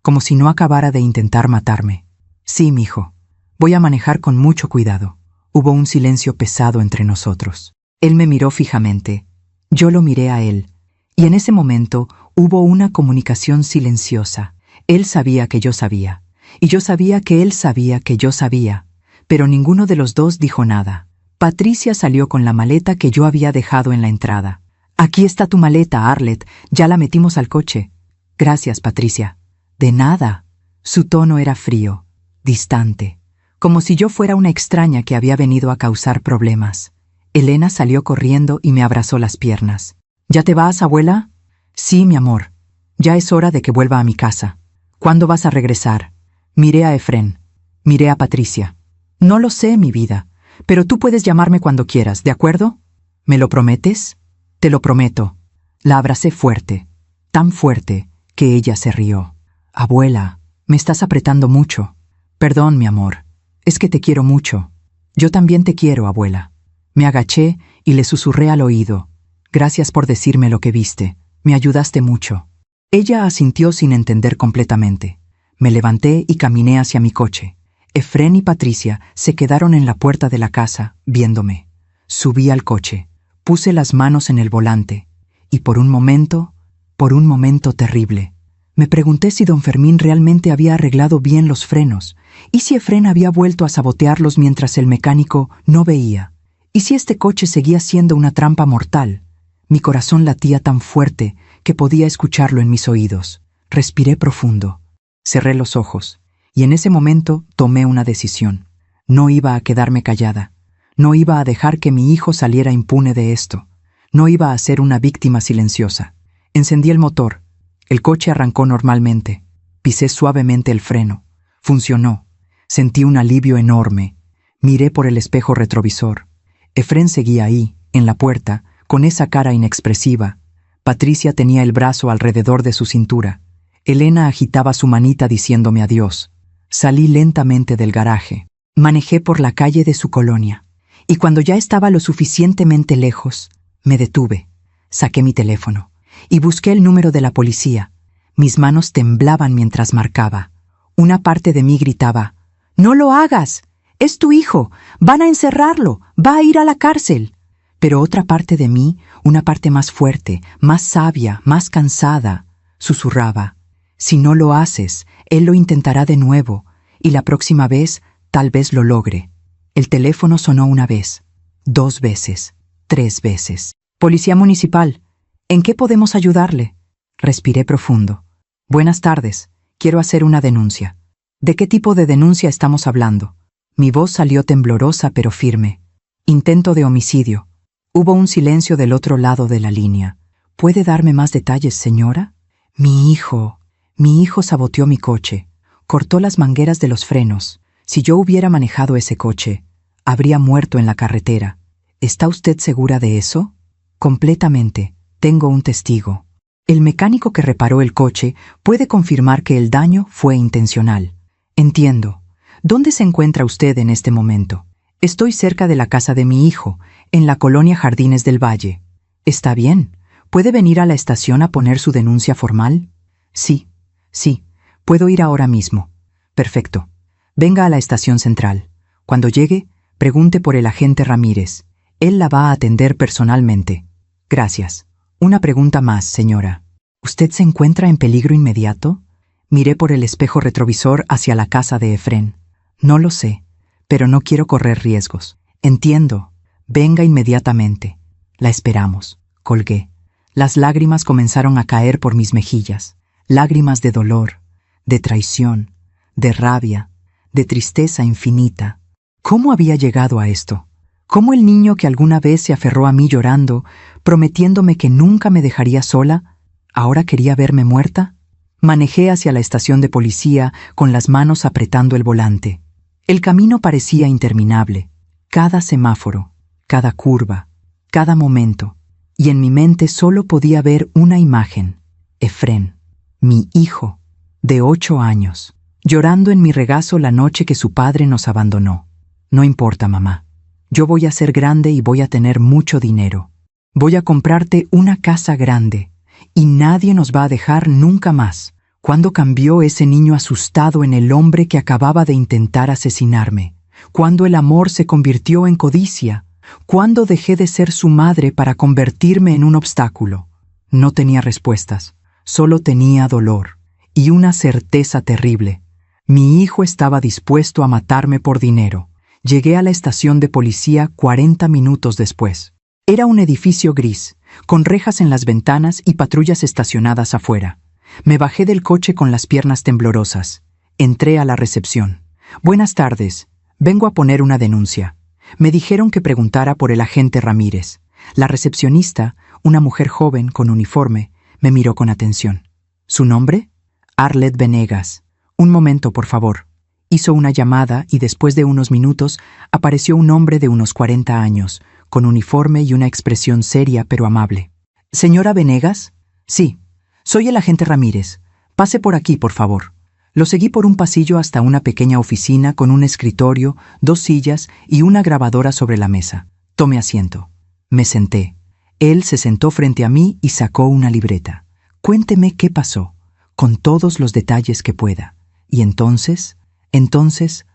S1: Como si no acabara de intentar matarme. Sí, mijo. Voy a manejar con mucho cuidado. Hubo un silencio pesado entre nosotros. Él me miró fijamente. Yo lo miré a él. Y en ese momento hubo una comunicación silenciosa. Él sabía que yo sabía. Y yo sabía que él sabía que yo sabía. Pero ninguno de los dos dijo nada. Patricia salió con la maleta que yo había dejado en la entrada. Aquí está tu maleta, Arlette. Ya la metimos al coche. Gracias, Patricia. De nada. Su tono era frío, distante, como si yo fuera una extraña que había venido a causar problemas. Elena salió corriendo y me abrazó las piernas. ¿Ya te vas, abuela? Sí, mi amor. Ya es hora de que vuelva a mi casa. ¿Cuándo vas a regresar? Miré a Efrén. Miré a Patricia. No lo sé, mi vida, pero tú puedes llamarme cuando quieras, ¿de acuerdo? ¿Me lo prometes? Te lo prometo. La abracé fuerte, tan fuerte que ella se rió. Abuela, me estás apretando mucho. Perdón, mi amor. Es que te quiero mucho. Yo también te quiero, abuela. Me agaché y le susurré al oído. Gracias por decirme lo que viste. Me ayudaste mucho. Ella asintió sin entender completamente. Me levanté y caminé hacia mi coche. Efrén y Patricia se quedaron en la puerta de la casa, viéndome. Subí al coche, puse las manos en el volante, y por un momento terrible, me pregunté si don Fermín realmente había arreglado bien los frenos, y si Efrén había vuelto a sabotearlos mientras el mecánico no veía, y si este coche seguía siendo una trampa mortal. Mi corazón latía tan fuerte que podía escucharlo en mis oídos. Respiré profundo, cerré los ojos, y en ese momento tomé una decisión. No iba a quedarme callada. No iba a dejar que mi hijo saliera impune de esto. No iba a ser una víctima silenciosa. Encendí el motor. El coche arrancó normalmente. Pisé suavemente el freno. Funcionó. Sentí un alivio enorme. Miré por el espejo retrovisor. Efrén seguía ahí, en la puerta, con esa cara inexpresiva. Patricia tenía el brazo alrededor de su cintura. Elena agitaba su manita diciéndome adiós. Salí lentamente del garaje. Manejé por la calle de su colonia. Y cuando ya estaba lo suficientemente lejos, me detuve. Saqué mi teléfono y busqué el número de la policía. Mis manos temblaban mientras marcaba. Una parte de mí gritaba: «¡No lo hagas! ¡Es tu hijo! ¡Van a encerrarlo! ¡Va a ir a la cárcel!». Pero otra parte de mí, una parte más fuerte, más sabia, más cansada, susurraba: «Si no lo haces, él lo intentará de nuevo, y la próxima vez tal vez lo logre». El teléfono sonó una vez, 2 veces, 3 veces. «Policía municipal, ¿en qué podemos ayudarle?». Respiré profundo. «Buenas tardes, quiero hacer una denuncia». «¿De qué tipo de denuncia estamos hablando?». Mi voz salió temblorosa pero firme. «Intento de homicidio». Hubo un silencio del otro lado de la línea. «¿Puede darme más detalles, señora?». Mi hijo saboteó mi coche. Cortó las mangueras de los frenos. Si yo hubiera manejado ese coche, habría muerto en la carretera. ¿Está usted segura de eso? Completamente. Tengo un testigo. El mecánico que reparó el coche puede confirmar que el daño fue intencional. Entiendo. ¿Dónde se encuentra usted en este momento? Estoy cerca de la casa de mi hijo, en la colonia Jardines del Valle. Está bien. ¿Puede venir a la estación a poner su denuncia formal? Sí. Puedo ir ahora mismo. Perfecto. Venga a la estación central. Cuando llegue, pregunte por el agente Ramírez. Él la va a atender personalmente. Gracias. Una pregunta más, señora. ¿Usted se encuentra en peligro inmediato? Miré por el espejo retrovisor hacia la casa de Efrén. No lo sé, pero no quiero correr riesgos. Entiendo. Venga inmediatamente. La esperamos. Colgué. Las lágrimas comenzaron a caer por mis mejillas. Lágrimas de dolor, de traición, de rabia, de tristeza infinita. ¿Cómo había llegado a esto? ¿Cómo el niño que alguna vez se aferró a mí llorando, prometiéndome que nunca me dejaría sola, ahora quería verme muerta? Manejé hacia la estación de policía con las manos apretando el volante. El camino parecía interminable. Cada semáforo, cada curva, cada momento. Y en mi mente solo podía ver una imagen: Efrén. Mi hijo, de 8 años, llorando en mi regazo la noche que su padre nos abandonó. No importa, mamá. Yo voy a ser grande y voy a tener mucho dinero. Voy a comprarte una casa grande y nadie nos va a dejar nunca más. ¿Cuándo cambió ese niño asustado en el hombre que acababa de intentar asesinarme? ¿Cuándo el amor se convirtió en codicia? ¿Cuándo dejé de ser su madre para convertirme en un obstáculo? No tenía respuestas, solo tenía dolor y una certeza terrible. Mi hijo estaba dispuesto a matarme por dinero. Llegué a la estación de policía 40 minutos después. Era un edificio gris, con rejas en las ventanas y patrullas estacionadas afuera. Me bajé del coche con las piernas temblorosas. Entré a la recepción. Buenas tardes. Vengo a poner una denuncia. Me dijeron que preguntara por el agente Ramírez. La recepcionista, una mujer joven con uniforme, me miró con atención. ¿Su nombre? Arlet Venegas. Un momento, por favor. Hizo una llamada y después de unos minutos apareció un hombre de unos 40 años, con uniforme y una expresión seria pero amable. ¿Señora Venegas? Sí. Soy el agente Ramírez. Pase por aquí, por favor. Lo seguí por un pasillo hasta una pequeña oficina con un escritorio, 2 sillas y una grabadora sobre la mesa. Tome asiento. Me senté. Él se sentó frente a mí y sacó una libreta. Cuénteme qué pasó, con todos los detalles que pueda. Y entonces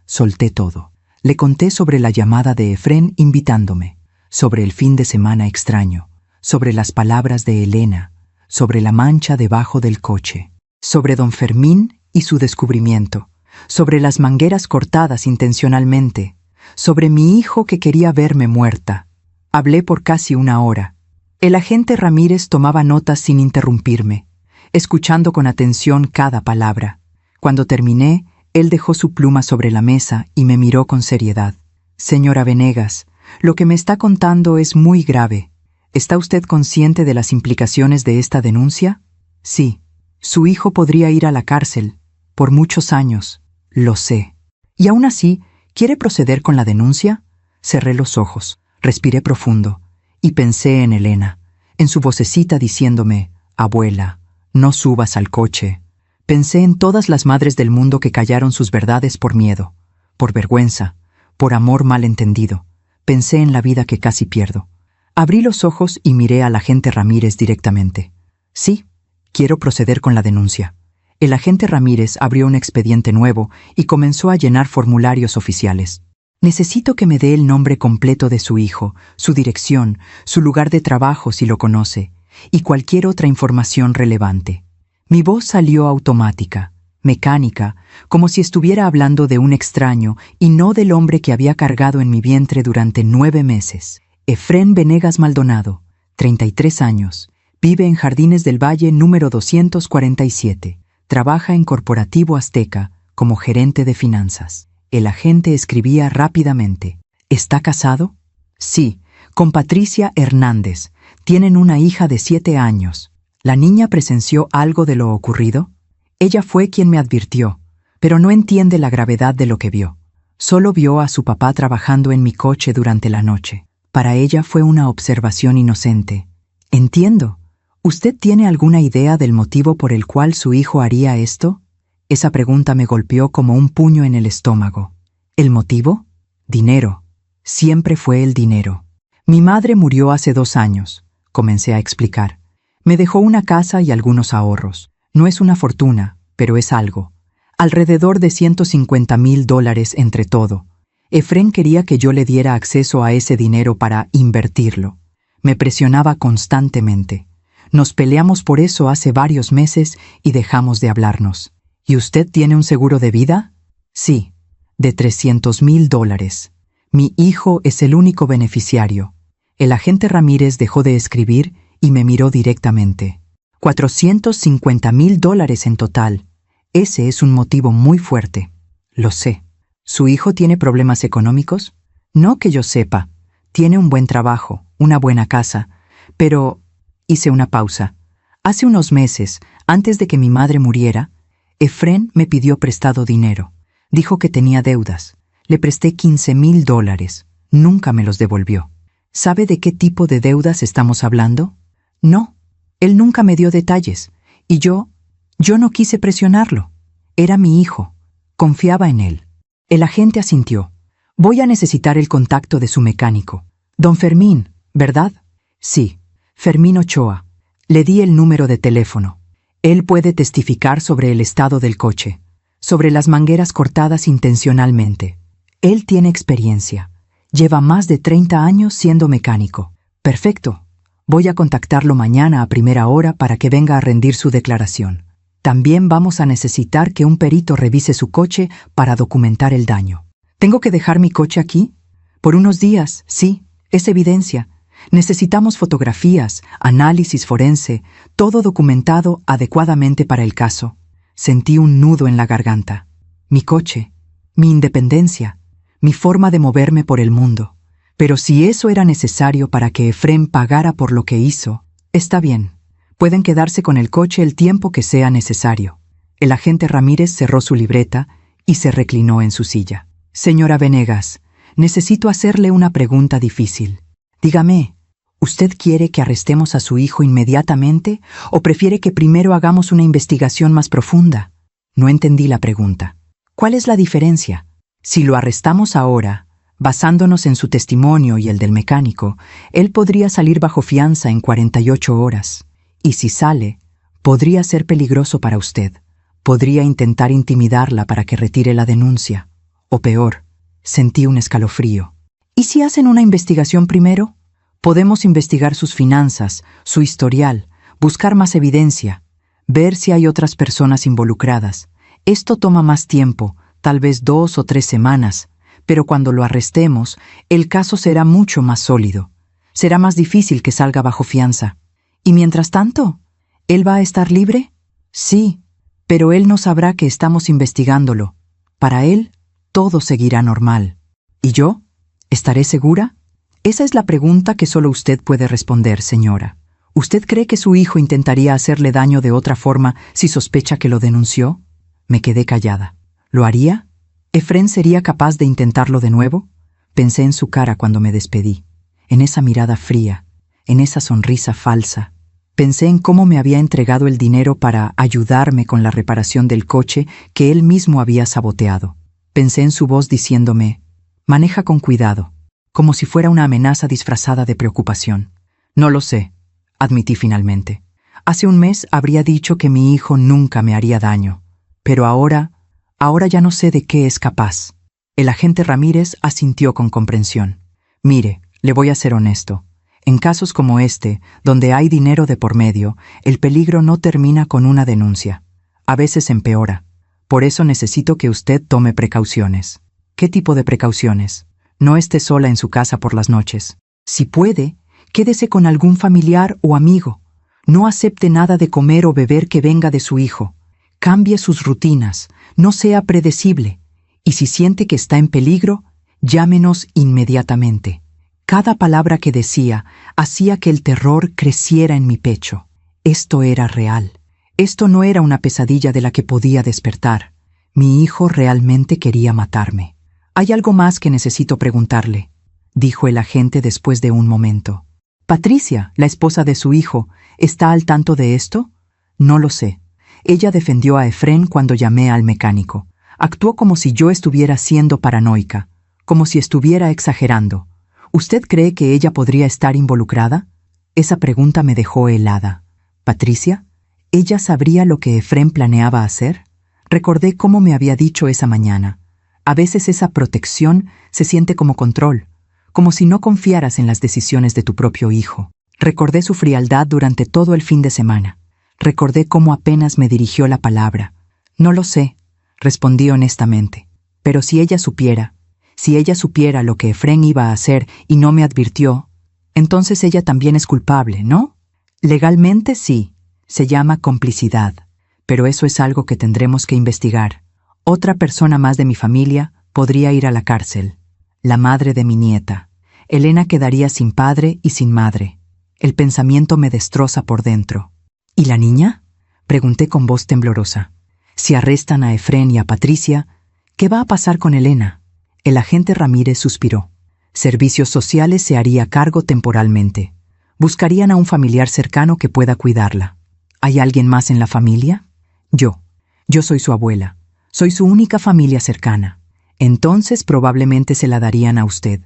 S1: solté todo. Le conté sobre la llamada de Efrén invitándome, sobre el fin de semana extraño, sobre las palabras de Elena, sobre la mancha debajo del coche, sobre don Fermín y su descubrimiento, sobre las mangueras cortadas intencionalmente, sobre mi hijo que quería verme muerta. Hablé por casi 1 hora. El agente Ramírez tomaba notas sin interrumpirme, escuchando con atención cada palabra. Cuando terminé, él dejó su pluma sobre la mesa y me miró con seriedad. Señora Venegas, lo que me está contando es muy grave. ¿Está usted consciente de las implicaciones de esta denuncia? Sí. Su hijo podría ir a la cárcel, por muchos años. Lo sé. ¿Y aún así, quiere proceder con la denuncia? Cerré los ojos, respiré profundo, y pensé en Elena, en su vocecita diciéndome, abuela, no subas al coche. Pensé en todas las madres del mundo que callaron sus verdades por miedo, por vergüenza, por amor mal entendido. Pensé en la vida que casi pierdo. Abrí los ojos y miré al agente Ramírez directamente. Sí, quiero proceder con la denuncia. El agente Ramírez abrió un expediente nuevo y comenzó a llenar formularios oficiales. Necesito que me dé el nombre completo de su hijo, su dirección, su lugar de trabajo si lo conoce, y cualquier otra información relevante. Mi voz salió automática, mecánica, como si estuviera hablando de un extraño y no del hombre que había cargado en mi vientre durante 9 meses. Efrén Venegas Maldonado, 33 años, vive en Jardines del Valle número 247. Trabaja en Corporativo Azteca como gerente de finanzas. El agente escribía rápidamente. ¿Está casado? Sí, con Patricia Hernández. Tienen una hija de 7 años. ¿La niña presenció algo de lo ocurrido? Ella fue quien me advirtió, pero no entiende la gravedad de lo que vio. Solo vio a su papá trabajando en mi coche durante la noche. Para ella fue una observación inocente. Entiendo. ¿Usted tiene alguna idea del motivo por el cual su hijo haría esto? Esa pregunta me golpeó como un puño en el estómago. ¿El motivo? Dinero. Siempre fue el dinero. Mi madre murió hace 2 años, comencé a explicar. Me dejó una casa y algunos ahorros. No es una fortuna, pero es algo. Alrededor de $150,000 entre todo. Efrén quería que yo le diera acceso a ese dinero para invertirlo. Me presionaba constantemente. Nos peleamos por eso hace varios meses y dejamos de hablarnos. ¿Y usted tiene un seguro de vida? Sí, de $300,000. Mi hijo es el único beneficiario. El agente Ramírez dejó de escribir y me miró directamente. $450,000 en total. Ese es un motivo muy fuerte. Lo sé. ¿Su hijo tiene problemas económicos? No que yo sepa. Tiene un buen trabajo, una buena casa. Pero... Hice una pausa. Hace unos meses, antes de que mi madre muriera, Efrén me pidió prestado dinero. Dijo que tenía deudas. Le presté $15,000. Nunca me los devolvió. ¿Sabe de qué tipo de deudas estamos hablando? No. Él nunca me dio detalles. Y yo Yo no quise presionarlo. Era mi hijo. Confiaba en él. El agente asintió. Voy a necesitar el contacto de su mecánico. Don Fermín, ¿verdad? Sí, Fermín Ochoa. Le di el número de teléfono. Él puede testificar sobre el estado del coche, sobre las mangueras cortadas intencionalmente. Él tiene experiencia. Lleva más de 30 años siendo mecánico. Perfecto. Voy a contactarlo mañana a primera hora para que venga a rendir su declaración. También vamos a necesitar que un perito revise su coche para documentar el daño. ¿Tengo que dejar mi coche aquí? Por unos días, sí, es evidencia. Necesitamos fotografías, análisis forense, todo documentado adecuadamente para el caso. Sentí un nudo en la garganta. Mi coche, mi independencia, mi forma de moverme por el mundo. Pero si eso era necesario para que Efrén pagara por lo que hizo, está bien. Pueden quedarse con el coche el tiempo que sea necesario. El agente Ramírez cerró su libreta y se reclinó en su silla. Señora Venegas, necesito hacerle una pregunta difícil. Dígame, ¿usted quiere que arrestemos a su hijo inmediatamente o prefiere que primero hagamos una investigación más profunda? No entendí la pregunta. ¿Cuál es la diferencia? Si lo arrestamos ahora, basándonos en su testimonio y el del mecánico, él podría salir bajo fianza en 48 horas. Y si sale, podría ser peligroso para usted. Podría intentar intimidarla para que retire la denuncia. O peor, sentí un escalofrío. ¿Y si hacen una investigación primero? Podemos investigar sus finanzas, su historial, buscar más evidencia, ver si hay otras personas involucradas. Esto toma más tiempo, tal vez 2 o 3 semanas, pero cuando lo arrestemos, el caso será mucho más sólido. Será más difícil que salga bajo fianza. ¿Y mientras tanto? ¿Él va a estar libre? Sí, pero él no sabrá que estamos investigándolo. Para él, todo seguirá normal. ¿Y yo? ¿Estaré segura? Esa es la pregunta que solo usted puede responder, señora. ¿Usted cree que su hijo intentaría hacerle daño de otra forma si sospecha que lo denunció? Me quedé callada. ¿Lo haría? ¿Efrén sería capaz de intentarlo de nuevo? Pensé en su cara cuando me despedí, en esa mirada fría, en esa sonrisa falsa. Pensé en cómo me había entregado el dinero para ayudarme con la reparación del coche que él mismo había saboteado. Pensé en su voz diciéndome, maneja con cuidado, como si fuera una amenaza disfrazada de preocupación. No lo sé, admití finalmente. Hace un mes habría dicho que mi hijo nunca me haría daño, pero ahora ya no sé de qué es capaz. El agente Ramírez asintió con comprensión. Mire, le voy a ser honesto. En casos como este, donde hay dinero de por medio, el peligro no termina con una denuncia. A veces empeora. Por eso necesito que usted tome precauciones. ¿Qué tipo de precauciones? No esté sola en su casa por las noches. Si puede, quédese con algún familiar o amigo. No acepte nada de comer o beber que venga de su hijo. Cambie sus rutinas, no sea predecible. Y si siente que está en peligro, llámenos inmediatamente. Cada palabra que decía hacía que el terror creciera en mi pecho. Esto era real. Esto no era una pesadilla de la que podía despertar. Mi hijo realmente quería matarme. «Hay algo más que necesito preguntarle», dijo el agente después de un momento. «¿Patricia, la esposa de su hijo, está al tanto de esto?» «No lo sé. Ella defendió a Efrén cuando llamé al mecánico. Actuó como si yo estuviera siendo paranoica, como si estuviera exagerando. ¿Usted cree que ella podría estar involucrada?» Esa pregunta me dejó helada. ¿Patricia? ¿Ella sabría lo que Efrén planeaba hacer? Recordé cómo me había dicho esa mañana. A veces esa protección se siente como control, como si no confiaras en las decisiones de tu propio hijo. Recordé su frialdad durante todo el fin de semana. Recordé cómo apenas me dirigió la palabra. «No lo sé», respondí honestamente. «Pero si ella supiera lo que Efrén iba a hacer y no me advirtió, entonces ella también es culpable, ¿no?» «Legalmente sí, se llama complicidad, pero eso es algo que tendremos que investigar. Otra persona más de mi familia podría ir a la cárcel. La madre de mi nieta. Elena quedaría sin padre y sin madre. El pensamiento me destroza por dentro». «¿Y la niña?», pregunté con voz temblorosa. «Si arrestan a Efrén y a Patricia, ¿qué va a pasar con Elena?» El agente Ramírez suspiró. Servicios Sociales se haría cargo temporalmente. Buscarían a un familiar cercano que pueda cuidarla. ¿Hay alguien más en la familia? Yo soy su abuela. Soy su única familia cercana. Entonces probablemente se la darían a usted,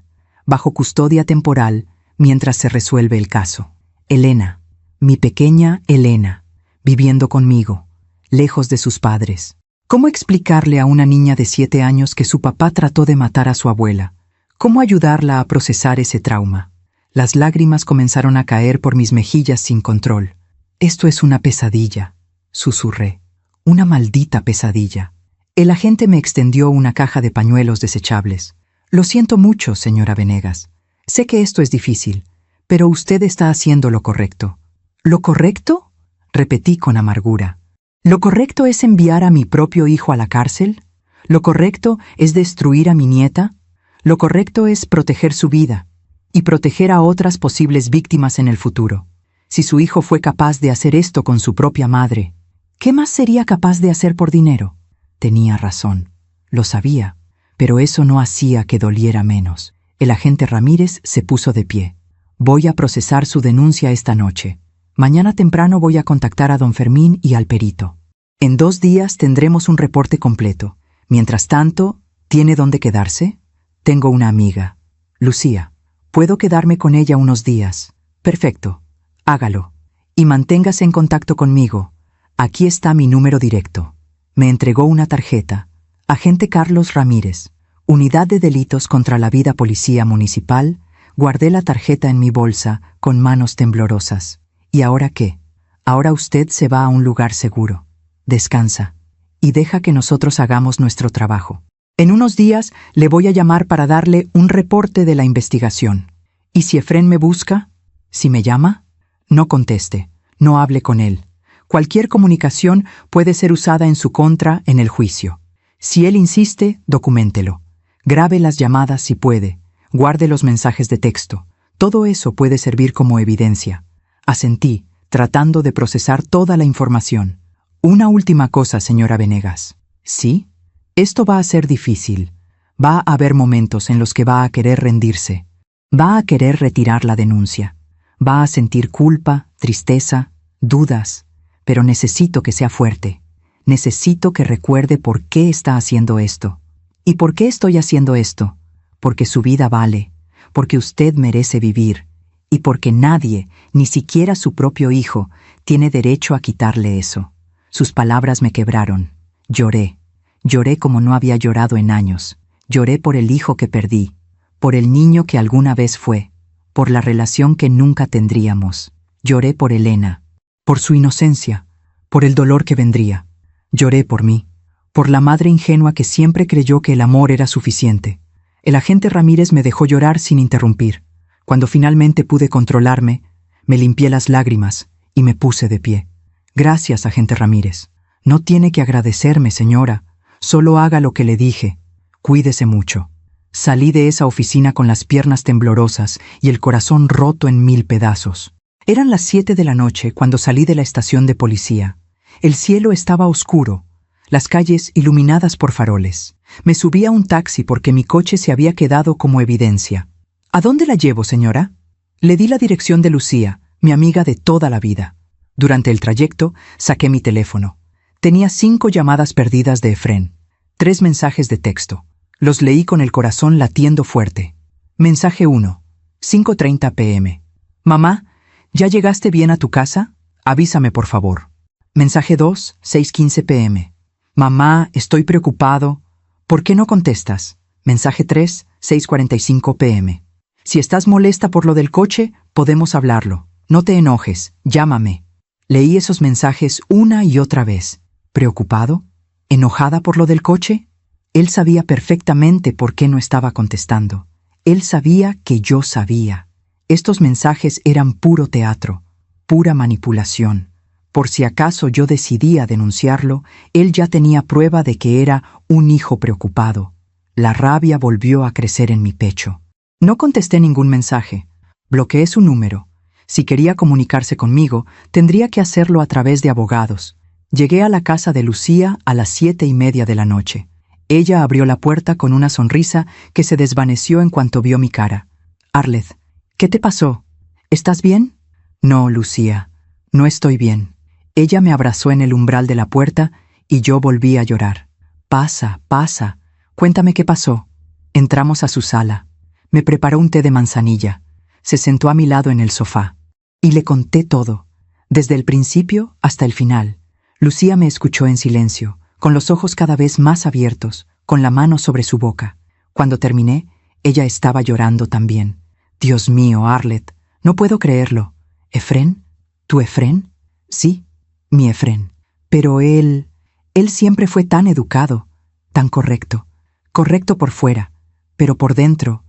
S1: bajo custodia temporal, mientras se resuelve el caso. Elena, mi pequeña Elena, viviendo conmigo, lejos de sus padres. ¿Cómo explicarle a una niña de 7 años que su papá trató de matar a su abuela? ¿Cómo ayudarla a procesar ese trauma? Las lágrimas comenzaron a caer por mis mejillas sin control. Esto es una pesadilla, susurré. Una maldita pesadilla. El agente me extendió una caja de pañuelos desechables. Lo siento mucho, señora Venegas. Sé que esto es difícil, pero usted está haciendo lo correcto. ¿Lo correcto? Repetí con amargura. ¿Lo correcto es enviar a mi propio hijo a la cárcel? ¿Lo correcto es destruir a mi nieta? Lo correcto es proteger su vida y proteger a otras posibles víctimas en el futuro. Si su hijo fue capaz de hacer esto con su propia madre, ¿qué más sería capaz de hacer por dinero? Tenía razón. Lo sabía, pero eso no hacía que doliera menos. El agente Ramírez se puso de pie. Voy a procesar su denuncia esta noche. Mañana temprano voy a contactar a don Fermín y al perito. En 2 días tendremos un reporte completo. Mientras tanto, ¿tiene dónde quedarse? Tengo una amiga, Lucía. Puedo quedarme con ella unos días. Perfecto. Hágalo. Y manténgase en contacto conmigo. Aquí está mi número directo. Me entregó una tarjeta. Agente Carlos Ramírez, Unidad de Delitos contra la Vida Policía Municipal. Guardé la tarjeta en mi bolsa con manos temblorosas. ¿Y ahora qué? Ahora usted se va a un lugar seguro. Descansa. Y deja que nosotros hagamos nuestro trabajo. En unos días le voy a llamar para darle un reporte de la investigación. ¿Y si Efrén me busca? ¿Si me llama? No conteste. No hable con él. Cualquier comunicación puede ser usada en su contra en el juicio. Si él insiste, documéntelo. Grabe las llamadas si puede. Guarde los mensajes de texto. Todo eso puede servir como evidencia. Asentí, tratando de procesar toda la información. Una última cosa, señora Venegas. ¿Sí? Esto va a ser difícil. Va a haber momentos en los que va a querer rendirse. Va a querer retirar la denuncia. Va a sentir culpa, tristeza, dudas. Pero necesito que sea fuerte. Necesito que recuerde por qué está haciendo esto. ¿Y por qué estoy haciendo esto? Porque su vida vale, porque usted merece vivir, y porque nadie, ni siquiera su propio hijo, tiene derecho a quitarle eso. Sus palabras me quebraron. Lloré. Lloré como no había llorado en años. Lloré por el hijo que perdí, por el niño que alguna vez fue, por la relación que nunca tendríamos. Lloré por Elena, por su inocencia, por el dolor que vendría. Lloré por mí, por la madre ingenua que siempre creyó que el amor era suficiente. El agente Ramírez me dejó llorar sin interrumpir. Cuando finalmente pude controlarme, me limpié las lágrimas y me puse de pie. Gracias, agente Ramírez. No tiene que agradecerme, señora. Solo haga lo que le dije. Cuídese mucho. Salí de esa oficina con las piernas temblorosas y el corazón roto en 1000 pedazos. Eran las 7 de la noche cuando salí de la estación de policía. El cielo estaba oscuro, las calles iluminadas por faroles. Me subí a un taxi porque mi coche se había quedado como evidencia. ¿A dónde la llevo, señora? Le di la dirección de Lucía, mi amiga de toda la vida. Durante el trayecto, saqué mi teléfono. Tenía 5 llamadas perdidas de Efrén, 3 mensajes de texto. Los leí con el corazón latiendo fuerte. Mensaje 1, 5:30 p.m. Mamá, ¿ya llegaste bien a tu casa? Avísame, por favor. Mensaje 2, 6:15 p.m. Mamá, estoy preocupado. ¿Por qué no contestas? Mensaje 3, 6:45 p.m. Si estás molesta por lo del coche, podemos hablarlo. No te enojes, llámame. Leí esos mensajes una y otra vez. ¿Preocupado? ¿Enojada por lo del coche? Él sabía perfectamente por qué no estaba contestando. Él sabía que yo sabía. Estos mensajes eran puro teatro, pura manipulación. Por si acaso yo decidía denunciarlo, él ya tenía prueba de que era un hijo preocupado. La rabia volvió a crecer en mi pecho. No contesté ningún mensaje. Bloqueé su número. Si quería comunicarse conmigo, tendría que hacerlo a través de abogados. Llegué a la casa de Lucía a las 7:30 de la noche. Ella abrió la puerta con una sonrisa que se desvaneció en cuanto vio mi cara. Arleth, ¿qué te pasó? ¿Estás bien? No, Lucía, no estoy bien. Ella me abrazó en el umbral de la puerta y yo volví a llorar. Pasa, pasa. Cuéntame qué pasó. Entramos a su sala. Me preparó un té de manzanilla. Se sentó a mi lado en el sofá. Y le conté todo, desde el principio hasta el final. Lucía me escuchó en silencio, con los ojos cada vez más abiertos, con la mano sobre su boca. Cuando terminé, ella estaba llorando también. Dios mío, Arlette, no puedo creerlo. ¿Efrén? ¿Tu Efrén? Sí, mi Efrén. Pero él siempre fue tan educado, tan correcto. Correcto por fuera, pero por dentro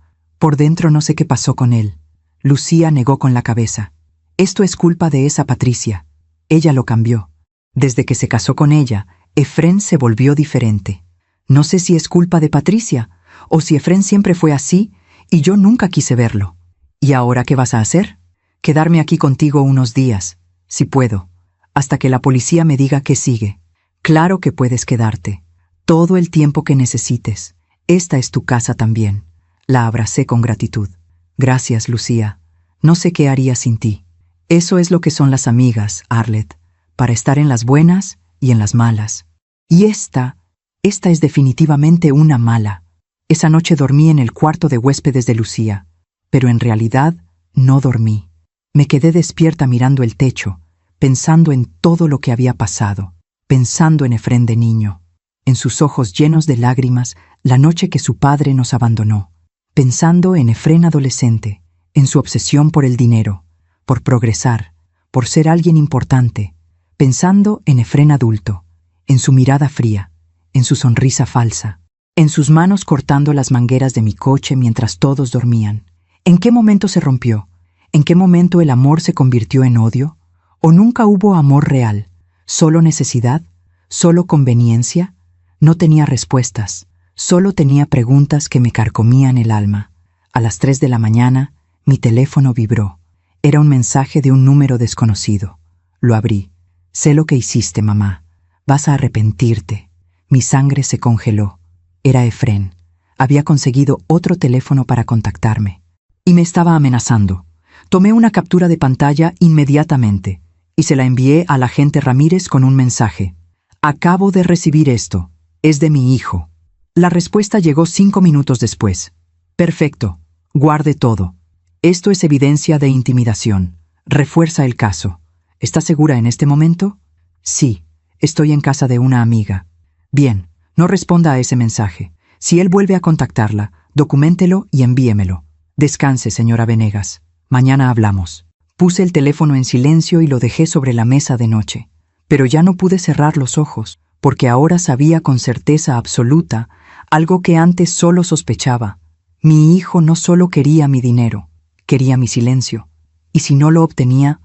S1: no sé qué pasó con él. Lucía negó con la cabeza. Esto es culpa de esa Patricia. Ella lo cambió. Desde que se casó con ella, Efrén se volvió diferente. No sé si es culpa de Patricia, o si Efrén siempre fue así y yo nunca quise verlo. ¿Y ahora qué vas a hacer? Quedarme aquí contigo unos días, si puedo, hasta que la policía me diga qué sigue. Claro que puedes quedarte. Todo el tiempo que necesites. Esta es tu casa también. La abracé con gratitud. Gracias, Lucía. No sé qué haría sin ti. Eso es lo que son las amigas, Arlette, para estar en las buenas y en las malas. Y esta es definitivamente una mala. Esa noche dormí en el cuarto de huéspedes de Lucía, pero en realidad no dormí. Me quedé despierta mirando el techo, pensando en todo lo que había pasado, pensando en Efrén de niño, en sus ojos llenos de lágrimas la noche que su padre nos abandonó, pensando en Efrén adolescente, en su obsesión por el dinero, por progresar, por ser alguien importante, pensando en Efrén adulto, en su mirada fría, en su sonrisa falsa, en sus manos cortando las mangueras de mi coche mientras todos dormían. ¿En qué momento se rompió? ¿En qué momento el amor se convirtió en odio? ¿O nunca hubo amor real? ¿Solo necesidad? ¿Solo conveniencia? No tenía respuestas, solo tenía preguntas que me carcomían el alma. A las 3 de la mañana, mi teléfono vibró. Era un mensaje de un número desconocido. Lo abrí. Sé lo que hiciste, mamá. Vas a arrepentirte. Mi sangre se congeló. Era Efrén. Había conseguido otro teléfono para contactarme. Y me estaba amenazando. Tomé una captura de pantalla inmediatamente y se la envié al agente Ramírez con un mensaje. Acabo de recibir esto. Es de mi hijo. La respuesta llegó 5 minutos después. Perfecto. Guarde todo. Esto es evidencia de intimidación. Refuerza el caso. ¿Está segura en este momento? Sí. Estoy en casa de una amiga. Bien. No responda a ese mensaje. Si él vuelve a contactarla, documéntelo y envíemelo. Descanse, señora Venegas. Mañana hablamos. Puse el teléfono en silencio y lo dejé sobre la mesa de noche. Pero ya no pude cerrar los ojos, porque ahora sabía con certeza absoluta algo que antes solo sospechaba. Mi hijo no solo quería mi dinero, quería mi silencio. Y si no lo obtenía,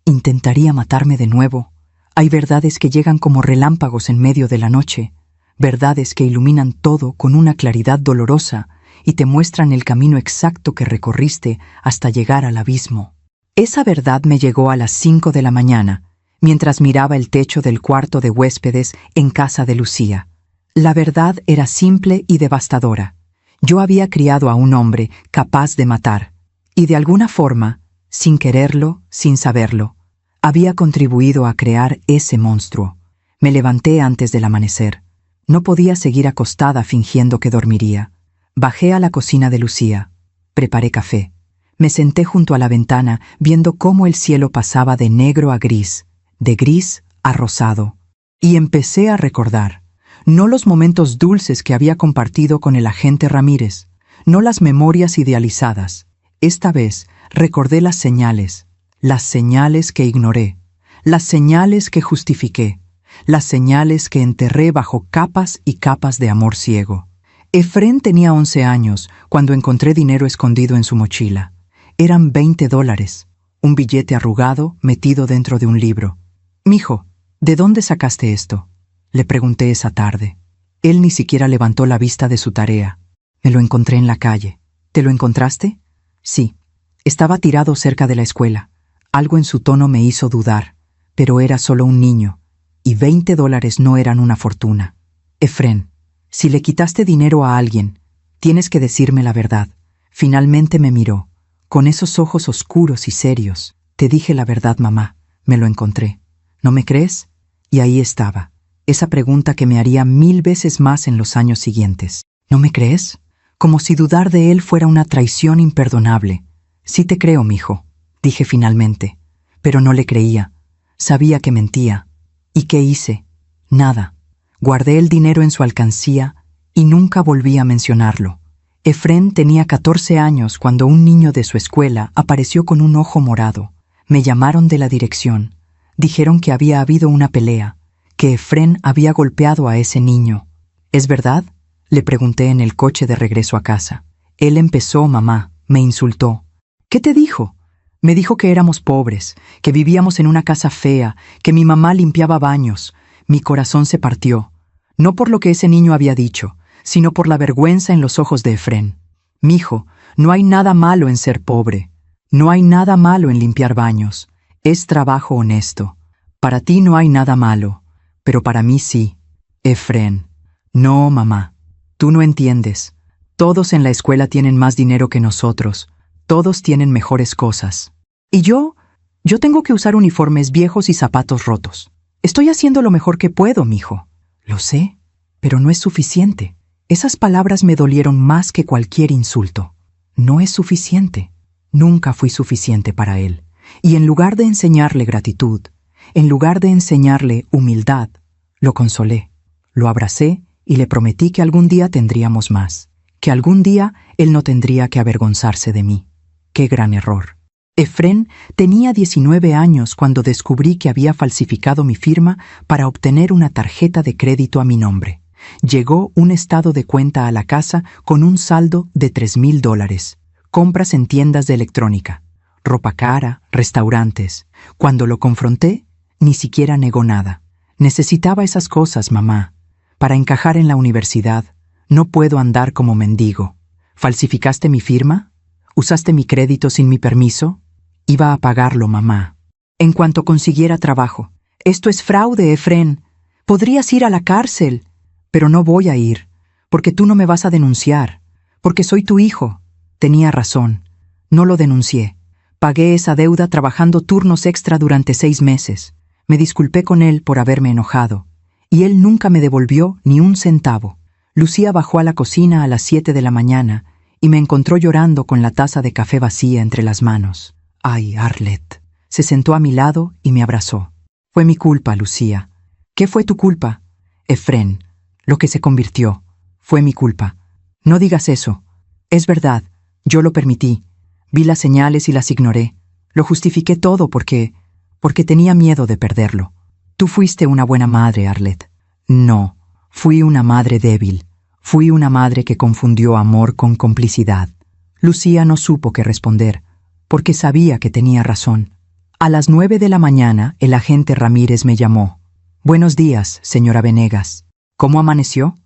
S1: intentaría matarme de nuevo. Hay verdades que llegan como relámpagos en medio de la noche, verdades que iluminan todo con una claridad dolorosa y te muestran el camino exacto que recorriste hasta llegar al abismo. Esa verdad me llegó a las 5 de la mañana, mientras miraba el techo del cuarto de huéspedes en casa de Lucía. La verdad era simple y devastadora. Yo había criado a un hombre capaz de matar, y de alguna forma, sin quererlo, sin saberlo, había contribuido a crear ese monstruo. Me levanté antes del amanecer. No podía seguir acostada fingiendo que dormiría. Bajé a la cocina de Lucía. Preparé café. Me senté junto a la ventana viendo cómo el cielo pasaba de negro a gris, de gris a rosado. Y empecé a recordar, no los momentos dulces que había compartido con el agente Ramírez, no las memorias idealizadas. Esta vez recordé las señales que ignoré, las señales que justifiqué, las señales que enterré bajo capas y capas de amor ciego. Efrén tenía 11 años cuando encontré dinero escondido en su mochila. Eran $20, un billete arrugado metido dentro de un libro. «Mijo, ¿de dónde sacaste esto?», le pregunté esa tarde. Él ni siquiera levantó la vista de su tarea. «Me lo encontré en la calle». «¿Te lo encontraste?». «Sí. Estaba tirado cerca de la escuela». Algo en su tono me hizo dudar, pero era solo un niño, y $20 no eran una fortuna. «Efrén, si le quitaste dinero a alguien, tienes que decirme la verdad». Finalmente me miró, con esos ojos oscuros y serios. «Te dije la verdad, mamá. Me lo encontré. ¿No me crees? Y ahí estaba, esa pregunta que me haría 1000 veces más en los años siguientes. ¿No me crees? Como si dudar de él fuera una traición imperdonable. Sí te creo, mijo, dije finalmente, pero no le creía. Sabía que mentía. ¿Y qué hice? Nada. Guardé el dinero en su alcancía y nunca volví a mencionarlo. Efrén tenía 14 años cuando un niño de su escuela apareció con un ojo morado. Me llamaron de la dirección. Dijeron que había habido una pelea, que Efrén había golpeado a ese niño. ¿Es verdad?, le pregunté en el coche de regreso a casa. Él empezó, mamá, me insultó. ¿Qué te dijo? Me dijo que éramos pobres, que vivíamos en una casa fea, que mi mamá limpiaba baños. Mi corazón se partió, no por lo que ese niño había dicho, sino por la vergüenza en los ojos de Efrén. Mijo, no hay nada malo en ser pobre. No hay nada malo en limpiar baños. Es trabajo honesto. Para ti no hay nada malo, pero para mí sí. Efrén. No, mamá. Tú no entiendes. Todos en la escuela tienen más dinero que nosotros. Todos tienen mejores cosas. ¿Y yo? Yo tengo que usar uniformes viejos y zapatos rotos. Estoy haciendo lo mejor que puedo, mijo. Lo sé, pero no es suficiente. Esas palabras me dolieron más que cualquier insulto. No es suficiente. Nunca fui suficiente para él. Y en lugar de enseñarle gratitud, en lugar de enseñarle humildad, lo consolé. Lo abracé y le prometí que algún día tendríamos más, que algún día él no tendría que avergonzarse de mí. ¡Qué gran error! Efrén tenía 19 años cuando descubrí que había falsificado mi firma para obtener una tarjeta de crédito a mi nombre. Llegó un estado de cuenta a la casa con un saldo de $3,000. Compras en tiendas de electrónica, ropa cara, restaurantes. Cuando lo confronté, ni siquiera negó nada. Necesitaba esas cosas, mamá. Para encajar en la universidad, no puedo andar como mendigo. ¿Falsificaste mi firma? ¿Usaste mi crédito sin mi permiso? Iba a pagarlo, mamá. En cuanto consiguiera trabajo. Esto es fraude, Efrén. Podrías ir a la cárcel. Pero no voy a ir, porque tú no me vas a denunciar, porque soy tu hijo. Tenía razón. No lo denuncié. Pagué esa deuda trabajando turnos extra durante 6 meses. Me disculpé con él por haberme enojado. Y él nunca me devolvió ni un centavo. Lucía bajó a la cocina a las 7 de la mañana y me encontró llorando con la taza de café vacía entre las manos. ¡Ay, Arlette! Se sentó a mi lado y me abrazó. Fue mi culpa, Lucía. ¿Qué fue tu culpa? Efrén, lo que se convirtió. Fue mi culpa. No digas eso. Es verdad, yo lo permití. Vi las señales y las ignoré. Lo justifiqué todo porque tenía miedo de perderlo. Tú fuiste una buena madre, Arlette. No, fui una madre débil. Fui una madre que confundió amor con complicidad. Lucía no supo qué responder, porque sabía que tenía razón. A las 9 de la mañana, el agente Ramírez me llamó. Buenos días, señora Venegas. ¿Cómo amaneció?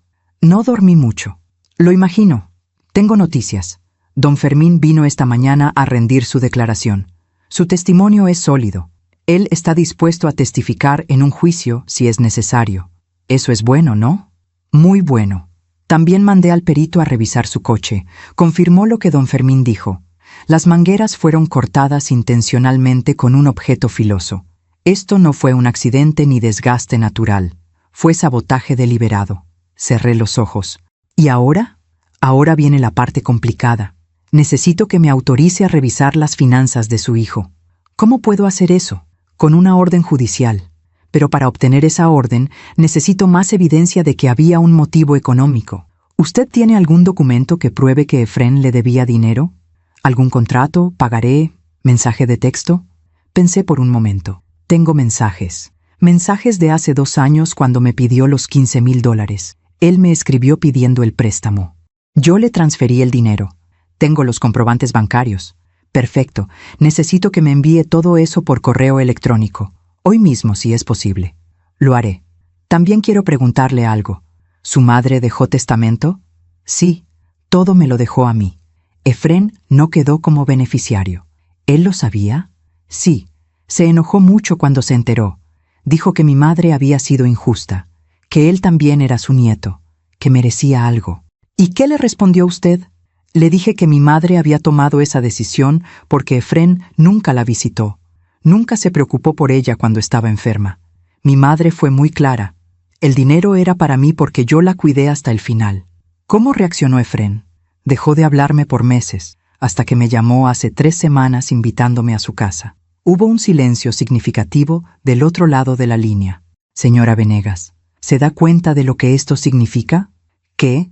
S1: No dormí mucho. Lo imagino. Tengo noticias. Don Fermín vino esta mañana a rendir su declaración. Su testimonio es sólido. Él está dispuesto a testificar en un juicio si es necesario. Eso es bueno, ¿no? Muy bueno. También mandé al perito a revisar su coche. Confirmó lo que don Fermín dijo. Las mangueras fueron cortadas intencionalmente con un objeto filoso. Esto no fue un accidente ni desgaste natural. Fue sabotaje deliberado. Cerré los ojos. ¿Y ahora? Ahora viene la parte complicada. Necesito que me autorice a revisar las finanzas de su hijo. ¿Cómo puedo hacer eso? Con una orden judicial. Pero para obtener esa orden, necesito más evidencia de que había un motivo económico. ¿Usted tiene algún documento que pruebe que Efrén le debía dinero? ¿Algún contrato, pagaré, mensaje de texto? Pensé por un momento. Tengo mensajes. Mensajes de hace 2 años cuando me pidió los $15,000. Él me escribió pidiendo el préstamo. Yo le transferí el dinero. Tengo los comprobantes bancarios. Perfecto. Necesito que me envíe todo eso por correo electrónico. Hoy mismo, si es posible. Lo haré. También quiero preguntarle algo. ¿Su madre dejó testamento? Sí, todo me lo dejó a mí. Efrén no quedó como beneficiario. ¿Él lo sabía? Sí. Se enojó mucho cuando se enteró. Dijo que mi madre había sido injusta, que él también era su nieto, que merecía algo. ¿Y qué le respondió usted? Le dije que mi madre había tomado esa decisión porque Efrén nunca la visitó. Nunca se preocupó por ella cuando estaba enferma. Mi madre fue muy clara. El dinero era para mí porque yo la cuidé hasta el final. ¿Cómo reaccionó Efrén? Dejó de hablarme por meses, hasta que me llamó hace 3 semanas invitándome a su casa. Hubo un silencio significativo del otro lado de la línea. Señora Venegas, ¿se da cuenta de lo que esto significa? ¿Qué?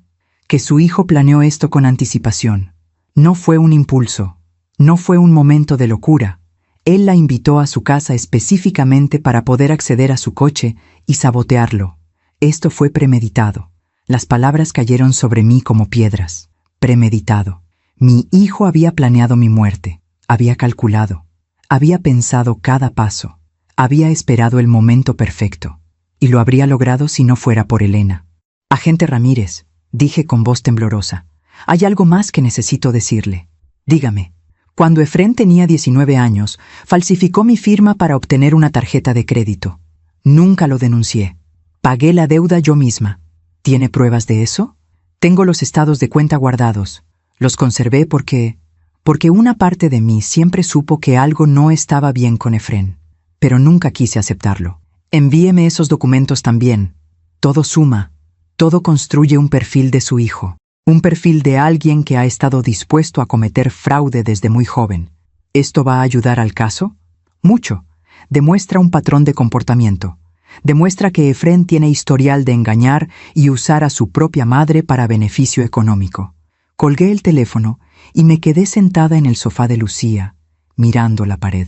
S1: Que su hijo planeó esto con anticipación. No fue un impulso. No fue un momento de locura. Él la invitó a su casa específicamente para poder acceder a su coche y sabotearlo. Esto fue premeditado. Las palabras cayeron sobre mí como piedras. Premeditado. Mi hijo había planeado mi muerte. Había calculado. Había pensado cada paso. Había esperado el momento perfecto. Y lo habría logrado si no fuera por Elena. Agente Ramírez, dije con voz temblorosa, hay algo más que necesito decirle. Dígame. Cuando Efrén tenía 19 años, falsificó mi firma para obtener una tarjeta de crédito. Nunca lo denuncié. Pagué la deuda yo misma. ¿Tiene pruebas de eso? Tengo los estados de cuenta guardados. Los conservé porque una parte de mí siempre supo que algo no estaba bien con Efrén, pero nunca quise aceptarlo. Envíeme esos documentos también. Todo suma. Todo construye un perfil de su hijo. Un perfil de alguien que ha estado dispuesto a cometer fraude desde muy joven. ¿Esto va a ayudar al caso? Mucho. Demuestra un patrón de comportamiento. Demuestra que Efrén tiene historial de engañar y usar a su propia madre para beneficio económico. Colgué el teléfono y me quedé sentada en el sofá de Lucía, mirando la pared.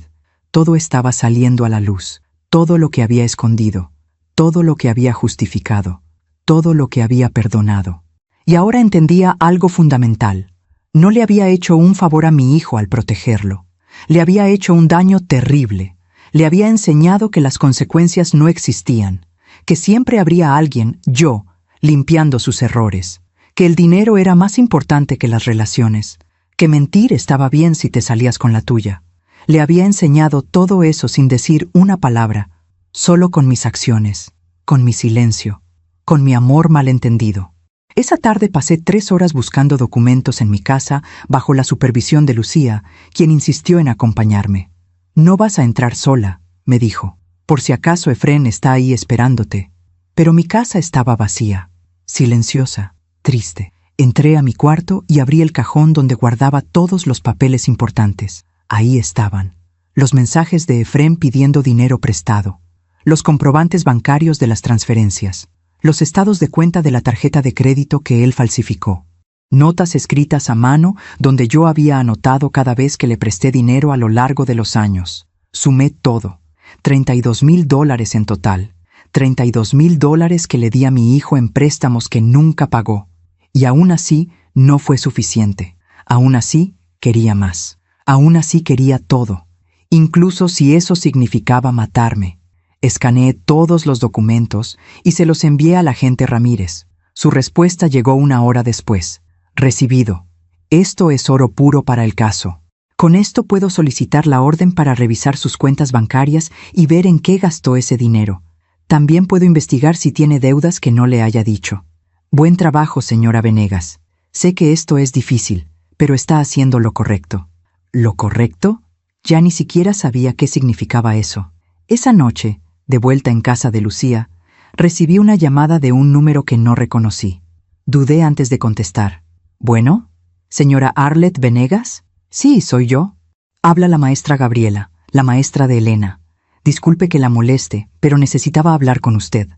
S1: Todo estaba saliendo a la luz. Todo lo que había escondido. Todo lo que había justificado. Todo lo que había perdonado. Y ahora entendía algo fundamental. No le había hecho un favor a mi hijo al protegerlo. Le había hecho un daño terrible. Le había enseñado que las consecuencias no existían, que siempre habría alguien, yo, limpiando sus errores, que el dinero era más importante que las relaciones, que mentir estaba bien si te salías con la tuya. Le había enseñado todo eso sin decir una palabra, solo con mis acciones, con mi silencio, con mi amor malentendido. Esa tarde pasé 3 horas buscando documentos en mi casa bajo la supervisión de Lucía, quien insistió en acompañarme. No vas a entrar sola, me dijo, por si acaso Efrén está ahí esperándote. Pero mi casa estaba vacía, silenciosa, triste. Entré a mi cuarto y abrí el cajón donde guardaba todos los papeles importantes. Ahí estaban. Los mensajes de Efrén pidiendo dinero prestado. Los comprobantes bancarios de las transferencias. Los estados de cuenta de la tarjeta de crédito que él falsificó. Notas escritas a mano donde yo había anotado cada vez que le presté dinero a lo largo de los años. Sumé todo. $32,000 en total. $32,000 que le di a mi hijo en préstamos que nunca pagó. Y aún así no fue suficiente. Aún así quería más. Aún así quería todo. Incluso si eso significaba matarme. Escaneé todos los documentos y se los envié al agente Ramírez. Su respuesta llegó 1 hora después. Recibido. Esto es oro puro para el caso. Con esto puedo solicitar la orden para revisar sus cuentas bancarias y ver en qué gastó ese dinero. También puedo investigar si tiene deudas que no le haya dicho. Buen trabajo, señora Venegas. Sé que esto es difícil, pero está haciendo lo correcto. ¿Lo correcto? Ya ni siquiera sabía qué significaba eso. Esa noche, de vuelta en casa de Lucía, recibí una llamada de un número que no reconocí. Dudé antes de contestar. ¿Bueno? ¿Señora Arlet Venegas? Sí, soy yo. Habla la maestra Gabriela, la maestra de Elena. Disculpe que la moleste, pero necesitaba hablar con usted.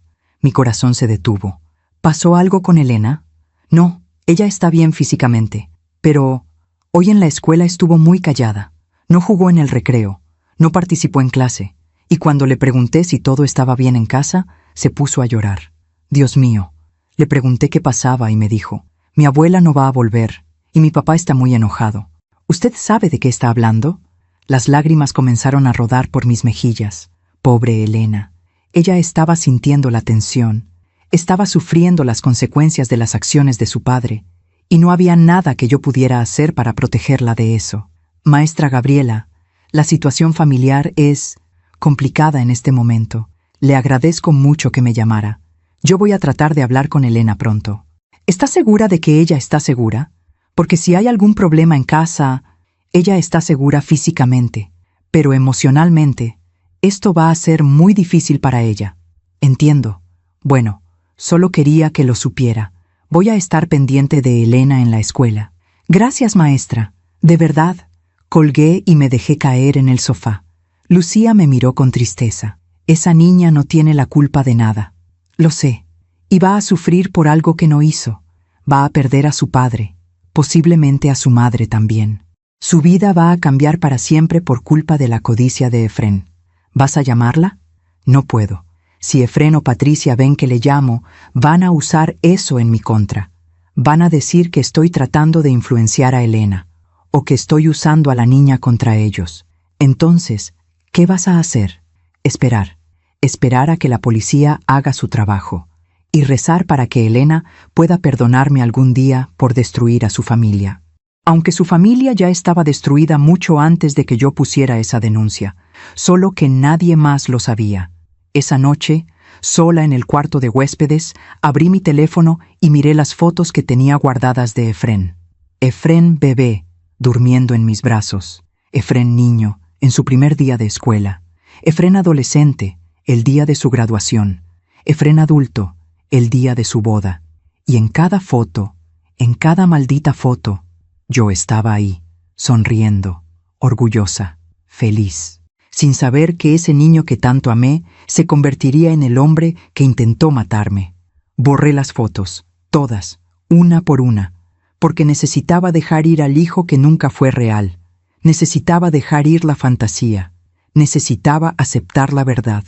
S1: Mi corazón se detuvo. ¿Pasó algo con Elena? No, ella está bien físicamente, pero hoy en la escuela estuvo muy callada. No jugó en el recreo, no participó en clase. Y cuando le pregunté si todo estaba bien en casa, se puso a llorar. Dios mío. Le pregunté qué pasaba y me dijo, mi abuela no va a volver, y mi papá está muy enojado. ¿Usted sabe de qué está hablando? Las lágrimas comenzaron a rodar por mis mejillas. Pobre Elena. Ella estaba sintiendo la tensión, estaba sufriendo las consecuencias de las acciones de su padre, y no había nada que yo pudiera hacer para protegerla de eso. Maestra Gabriela, la situación familiar es complicada en este momento. Le agradezco mucho que me llamara. Yo voy a tratar de hablar con Elena pronto. ¿Está segura de que ella está segura? Porque si hay algún problema en casa, ella está segura físicamente, pero emocionalmente, Esto va a ser muy difícil para ella. Entiendo. Bueno, solo quería que lo supiera. Voy a estar pendiente de Elena en la escuela. Gracias, maestra. De verdad. Colgué y me dejé caer en el sofá. Lucía me miró con tristeza. Esa niña no tiene la culpa de nada. Lo sé. Y va a sufrir por algo que no hizo. Va a perder a su padre. Posiblemente a su madre también. Su vida va a cambiar para siempre por culpa de la codicia de Efrén. ¿Vas a llamarla? No puedo. Si Efrén o Patricia ven que le llamo, van a usar eso en mi contra. Van a decir que estoy tratando de influenciar a Elena, o que estoy usando a la niña contra ellos. Entonces, ¿qué vas a hacer? Esperar. Esperar a que la policía haga su trabajo. Y rezar para que Elena pueda perdonarme algún día por destruir a su familia. Aunque su familia ya estaba destruida mucho antes de que yo pusiera esa denuncia, solo que nadie más lo sabía. Esa noche, sola en el cuarto de huéspedes, abrí mi teléfono y miré las fotos que tenía guardadas de Efrén. Efrén bebé, durmiendo en mis brazos. Efrén niño, en su primer día de escuela. Efrén adolescente, el día de su graduación. Efrén adulto, el día de su boda. Y en cada foto, en cada maldita foto, yo estaba ahí, sonriendo, orgullosa, feliz, sin saber que ese niño que tanto amé se convertiría en el hombre que intentó matarme. Borré las fotos, todas, una por una, porque necesitaba dejar ir al hijo que nunca fue real. Necesitaba dejar ir la fantasía. Necesitaba aceptar la verdad.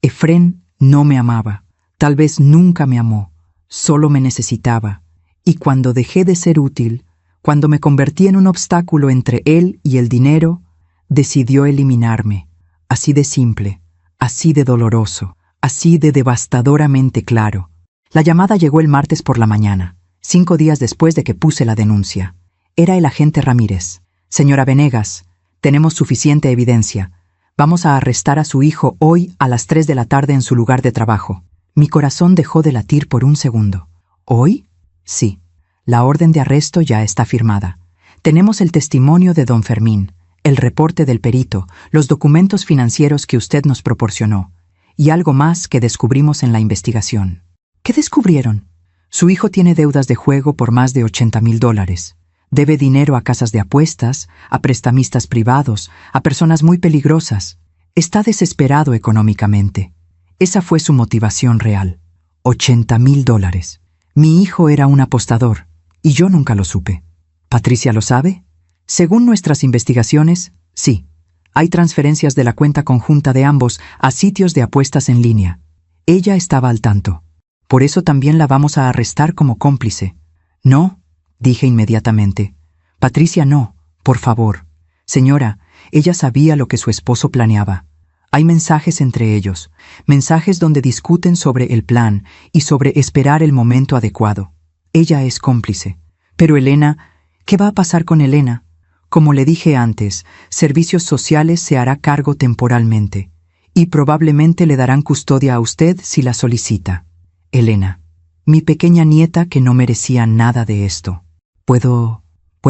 S1: Efrén no me amaba. Tal vez nunca me amó. Solo me necesitaba. Y cuando dejé de ser útil, cuando me convertí en un obstáculo entre él y el dinero, decidió eliminarme. Así de simple, así de doloroso, así de devastadoramente claro. La llamada llegó el martes por la mañana, 5 días después de que puse la denuncia. Era el agente Ramírez. Señora Venegas, tenemos suficiente evidencia. Vamos a arrestar a su hijo hoy a las 3 de la tarde en su lugar de trabajo. Mi corazón dejó de latir por un segundo. ¿Hoy? Sí. La orden de arresto ya está firmada. Tenemos el testimonio de don Fermín, el reporte del perito, los documentos financieros que usted nos proporcionó, y algo más que descubrimos en la investigación. ¿Qué descubrieron? Su hijo tiene deudas de juego por más de $80,000. Debe dinero a casas de apuestas, a prestamistas privados, a personas muy peligrosas. Está desesperado económicamente. Esa fue su motivación real. $80,000. Mi hijo era un apostador, y yo nunca lo supe. ¿Patricia lo sabe? Según nuestras investigaciones, sí. Hay transferencias de la cuenta conjunta de ambos a sitios de apuestas en línea. Ella estaba al tanto. Por eso también la vamos a arrestar como cómplice. No, dije inmediatamente. Patricia, no, por favor. Señora, ella sabía lo que su esposo planeaba. Hay mensajes entre ellos, mensajes donde discuten sobre el plan y sobre esperar el momento adecuado. Ella es cómplice. Pero Elena, ¿qué va a pasar con Elena? Como le dije antes, Servicios Sociales se hará cargo temporalmente, y probablemente le darán custodia a usted si la solicita. Elena, mi pequeña nieta que no merecía nada de esto. ¿Puedo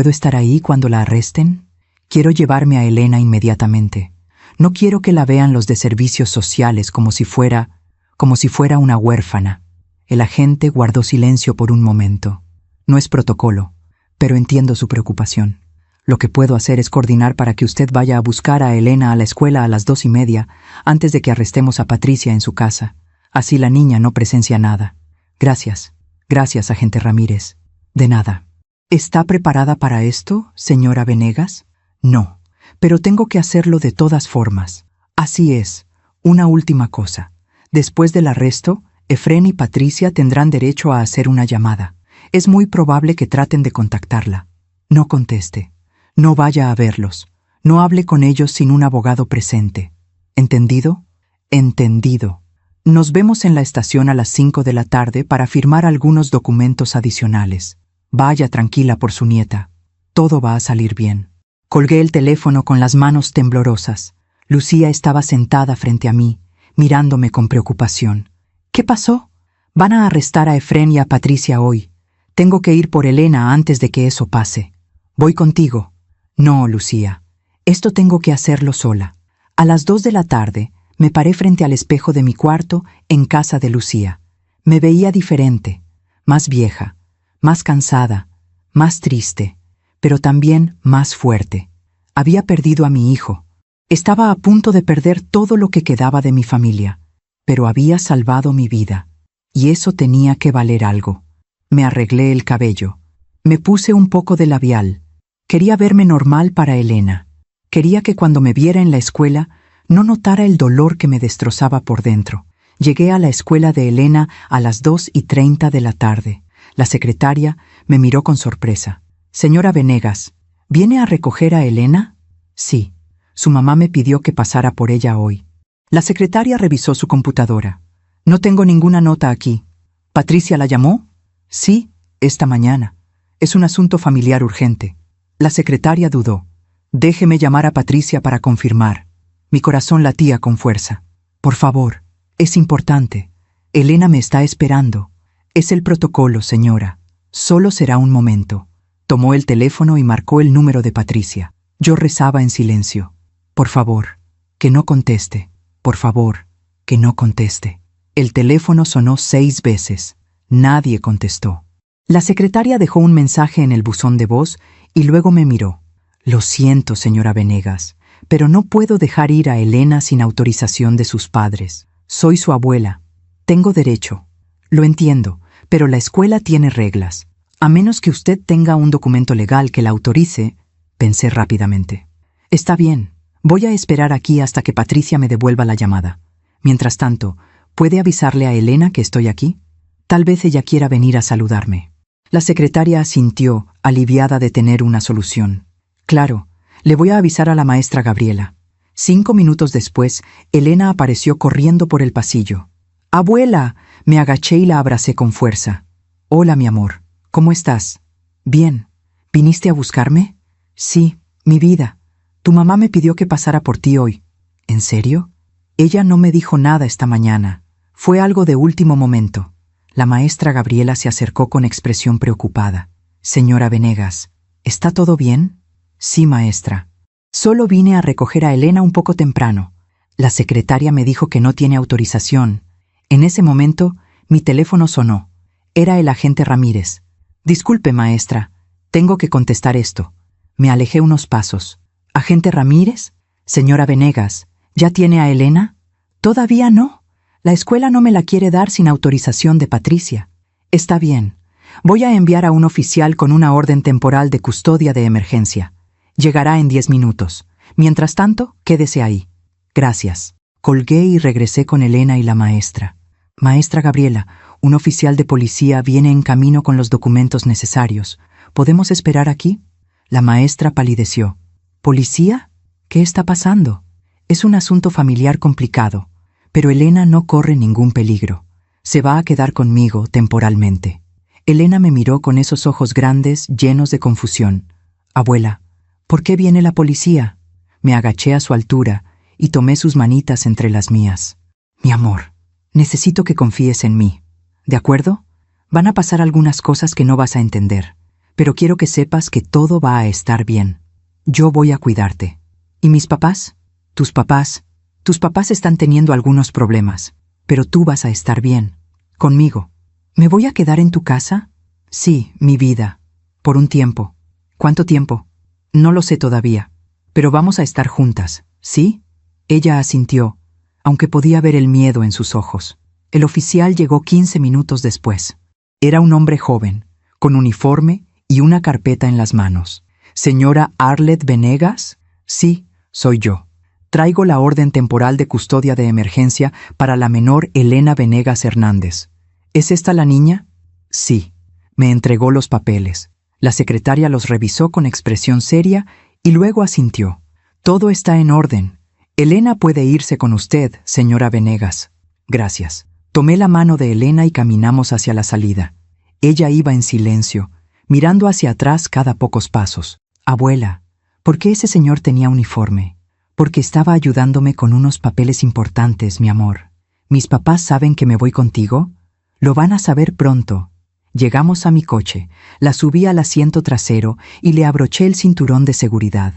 S1: estar ahí cuando la arresten? Quiero llevarme a Elena inmediatamente. No quiero que la vean los de Servicios Sociales como si fuera una huérfana. El agente guardó silencio por un momento. No es protocolo, pero entiendo su preocupación. Lo que puedo hacer es coordinar para que usted vaya a buscar a Elena a la escuela a las 2:30, antes de que arrestemos a Patricia en su casa. Así la niña no presencia nada. Gracias, agente Ramírez. De nada. ¿Está preparada para esto, señora Venegas? No, pero tengo que hacerlo de todas formas. Así es. Una última cosa. Después del arresto, Efrén y Patricia tendrán derecho a hacer una llamada. Es muy probable que traten de contactarla. No conteste. No vaya a verlos. No hable con ellos sin un abogado presente. ¿Entendido? Entendido. Nos vemos en la estación a las 5 de la tarde para firmar algunos documentos adicionales. Vaya tranquila por su nieta. Todo va a salir bien. Colgué el teléfono con las manos temblorosas. Lucía estaba sentada frente a mí, mirándome con preocupación. ¿Qué pasó? Van a arrestar a Efrén y a Patricia hoy. Tengo que ir por Elena antes de que eso pase. Voy contigo. No, Lucía. Esto tengo que hacerlo sola. A las 2 de la tarde Me paré frente al espejo de mi cuarto en casa de Lucía. Me veía diferente, más vieja, más cansada, más triste, pero también más fuerte. Había perdido a mi hijo. Estaba a punto de perder todo lo que quedaba de mi familia, pero había salvado mi vida, y eso tenía que valer algo. Me arreglé el cabello. Me puse un poco de labial. Quería verme normal para Elena. Quería que cuando me viera en la escuela no notara el dolor que me destrozaba por dentro. Llegué a la escuela de Elena a las 2:30 de la tarde. La secretaria me miró con sorpresa. «Señora Venegas, ¿viene a recoger a Elena?» «Sí. Su mamá me pidió que pasara por ella hoy». La secretaria revisó su computadora. «No tengo ninguna nota aquí». «¿Patricia la llamó?» «Sí, esta mañana. Es un asunto familiar urgente». La secretaria dudó. «Déjeme llamar a Patricia para confirmar». Mi corazón latía con fuerza. «Por favor, es importante. Elena me está esperando». «Es el protocolo, señora. Solo será un momento». Tomó el teléfono y marcó el número de Patricia. Yo rezaba en silencio. «Por favor, que no conteste. Por favor, que no conteste». El teléfono sonó 6 veces. Nadie contestó. La secretaria dejó un mensaje en el buzón de voz y luego me miró. «Lo siento, señora Venegas, pero no puedo dejar ir a Elena sin autorización de sus padres. Soy su abuela. Tengo derecho. Lo entiendo, pero la escuela tiene reglas. A menos que usted tenga un documento legal que la autorice», pensé rápidamente. «Está bien. Voy a esperar aquí hasta que Patricia me devuelva la llamada. Mientras tanto, ¿puede avisarle a Elena que estoy aquí? Tal vez ella quiera venir a saludarme». La secretaria asintió, aliviada de tener una solución. «Claro, le voy a avisar a la maestra Gabriela». 5 minutos después, Elena apareció corriendo por el pasillo. «¡Abuela!». Me agaché y la abracé con fuerza. «Hola, mi amor. ¿Cómo estás?» «Bien. ¿Viniste a buscarme?» «Sí, mi vida. Tu mamá me pidió que pasara por ti hoy». «¿En serio?» «Ella no me dijo nada esta mañana. Fue algo de último momento». La maestra Gabriela se acercó con expresión preocupada. «Señora Venegas, ¿está todo bien?» «Sí, maestra. Solo vine a recoger a Elena un poco temprano. La secretaria me dijo que no tiene autorización». En ese momento, mi teléfono sonó. Era el agente Ramírez. «Disculpe, maestra. Tengo que contestar esto». Me alejé unos pasos. «¿Agente Ramírez? Señora Venegas, ¿ya tiene a Elena?» «Todavía no. La escuela no me la quiere dar sin autorización de Patricia». «Está bien. Voy a enviar a un oficial con una orden temporal de custodia de emergencia. Llegará en 10 minutos. Mientras tanto, quédese ahí». «Gracias». Colgué y regresé con Elena y la maestra. «Maestra Gabriela, un oficial de policía viene en camino con los documentos necesarios. ¿Podemos esperar aquí?» La maestra palideció. «¿Policía? ¿Qué está pasando?» «Es un asunto familiar complicado, pero Elena no corre ningún peligro. Se va a quedar conmigo temporalmente». Elena me miró con esos ojos grandes, llenos de confusión. «Abuela, ¿por qué viene la policía?» Me agaché a su altura y tomé sus manitas entre las mías. «Mi amor, necesito que confíes en mí. ¿De acuerdo? Van a pasar algunas cosas que no vas a entender, pero quiero que sepas que todo va a estar bien. Yo voy a cuidarte. ¿Y mis papás? Tus papás están teniendo algunos problemas, pero tú vas a estar bien. Conmigo. ¿Me voy a quedar en tu casa?» «Sí, mi vida. Por un tiempo». «¿Cuánto tiempo?» «No lo sé todavía, pero vamos a estar juntas, ¿sí?» Ella asintió, aunque podía ver el miedo en sus ojos. El oficial llegó 15 minutos después. Era un hombre joven, con uniforme y una carpeta en las manos. «¿Señora Arlet Venegas?» «Sí, soy yo. Traigo la orden temporal de custodia de emergencia para la menor Elena Venegas Hernández». «¿Es esta la niña?» «Sí». Me entregó los papeles. La secretaria los revisó con expresión seria y luego asintió. «Todo está en orden. Elena puede irse con usted, señora Venegas». «Gracias». Tomé la mano de Elena y caminamos hacia la salida. Ella iba en silencio, mirando hacia atrás cada pocos pasos. «Abuela, ¿por qué ese señor tenía uniforme?» «Porque estaba ayudándome con unos papeles importantes, mi amor». «¿Mis papás saben que me voy contigo?» «Lo van a saber pronto». Llegamos a mi coche, la subí al asiento trasero y le abroché el cinturón de seguridad.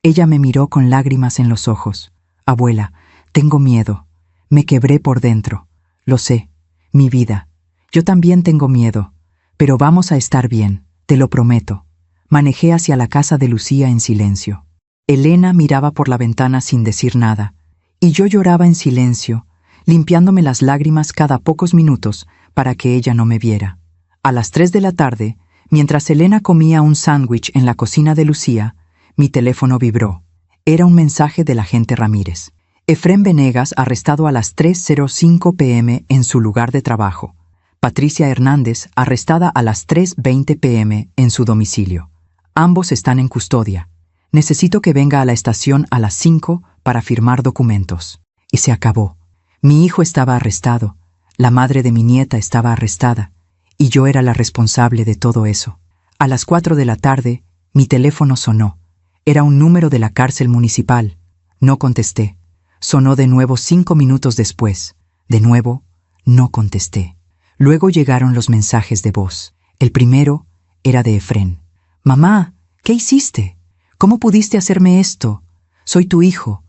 S1: Ella me miró con lágrimas en los ojos. «Abuela, tengo miedo. Me quebré por dentro. Lo sé, mi vida. Yo también tengo miedo, pero vamos a estar bien, te lo prometo. Manejé hacia la casa de Lucía en silencio. Elena miraba por la ventana sin decir nada, y yo lloraba en silencio, limpiándome las lágrimas cada pocos minutos para que ella no me viera. A las 3 de la tarde, mientras Elena comía un sándwich en la cocina de Lucía, mi teléfono vibró. Era un mensaje del agente Ramírez. Efrén Venegas arrestado a las 3:05 p.m. en su lugar de trabajo. Patricia Hernández arrestada a las 3:20 p.m. en su domicilio. Ambos están en custodia. Necesito que venga a la estación a las 5 para firmar documentos. Y se acabó. Mi hijo estaba arrestado, la madre de mi nieta estaba arrestada, y yo era la responsable de todo eso. A las 4 de la tarde, mi teléfono sonó. Era un número de la cárcel municipal. No contesté. Sonó de nuevo 5 minutos después. De nuevo, no contesté. Luego llegaron los mensajes de voz. El primero era de Efrén. «Mamá, ¿qué hiciste? ¿Cómo pudiste hacerme esto? Soy tu hijo,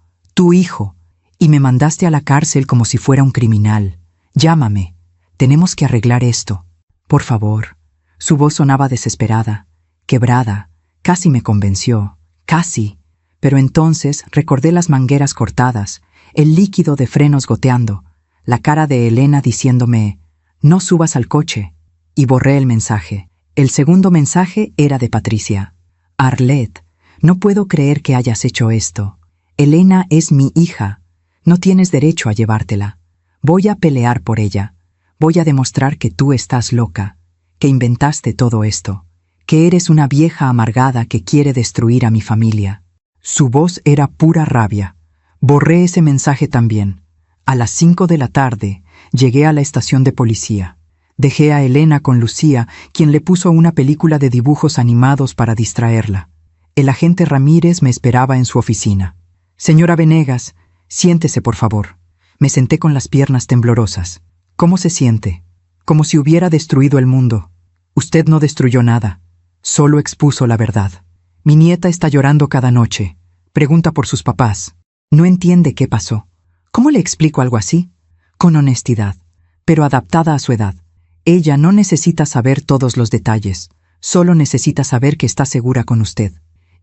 S1: y me mandaste a la cárcel como si fuera un criminal. Llámame. Tenemos que arreglar esto. Por favor». Su voz sonaba desesperada, quebrada. Casi me convenció. Casi. Pero entonces recordé las mangueras cortadas, el líquido de frenos goteando, la cara de Elena diciéndome, «No subas al coche», y borré el mensaje. El segundo mensaje era de Patricia. «Arlette, no puedo creer que hayas hecho esto. Elena es mi hija. No tienes derecho a llevártela. Voy a pelear por ella. Voy a demostrar que tú estás loca, que inventaste todo esto, que eres una vieja amargada que quiere destruir a mi familia». Su voz era pura rabia. Borré ese mensaje también. A las 5 de la tarde llegué a la estación de policía. Dejé a Elena con Lucía, quien le puso una película de dibujos animados para distraerla. El agente Ramírez me esperaba en su oficina. «Señora Venegas, siéntese, por favor». Me senté con las piernas temblorosas. «¿Cómo se siente?» «Como si hubiera destruido el mundo». «Usted no destruyó nada. Solo expuso la verdad. Mi nieta está llorando cada noche. Pregunta por sus papás. No entiende qué pasó. ¿Cómo le explico algo así?» «Con honestidad, pero adaptada a su edad. Ella no necesita saber todos los detalles. Solo necesita saber que está segura con usted».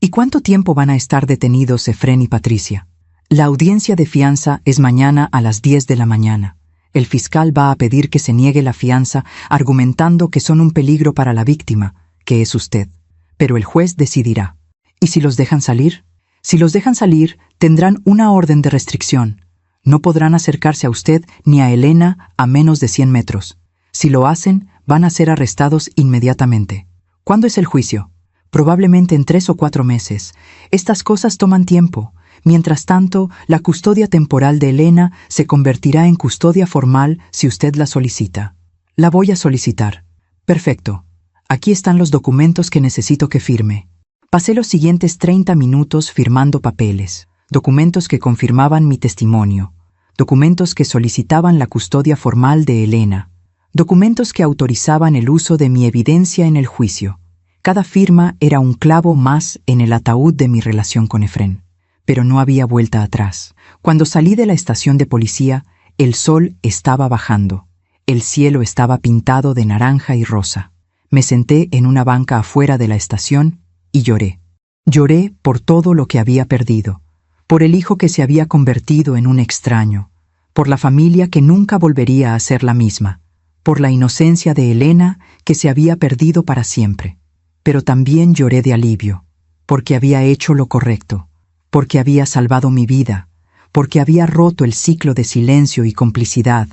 S1: «¿Y cuánto tiempo van a estar detenidos Efrén y Patricia?» «La audiencia de fianza es mañana a las 10 de la mañana. El fiscal va a pedir que se niegue la fianza argumentando que son un peligro para la víctima, que es usted. Pero el juez decidirá». «¿Y si los dejan salir?» «Si los dejan salir, tendrán una orden de restricción. No podrán acercarse a usted ni a Elena a menos de 100 metros. Si lo hacen, van a ser arrestados inmediatamente». «¿Cuándo es el juicio?» «Probablemente en 3 o 4 meses. Estas cosas toman tiempo. Mientras tanto, la custodia temporal de Elena se convertirá en custodia formal si usted la solicita». «La voy a solicitar». «Perfecto. Aquí están los documentos que necesito que firme». Pasé los siguientes 30 minutos firmando papeles, documentos que confirmaban mi testimonio, documentos que solicitaban la custodia formal de Elena, documentos que autorizaban el uso de mi evidencia en el juicio. Cada firma era un clavo más en el ataúd de mi relación con Efrén. Pero no había vuelta atrás. Cuando salí de la estación de policía, el sol estaba bajando. El cielo estaba pintado de naranja y rosa. Me senté en una banca afuera de la estación y lloré. Lloré por todo lo que había perdido, por el hijo que se había convertido en un extraño, por la familia que nunca volvería a ser la misma, por la inocencia de Elena que se había perdido para siempre. Pero también lloré de alivio, porque había hecho lo correcto, porque había salvado mi vida, porque había roto el ciclo de silencio y complicidad,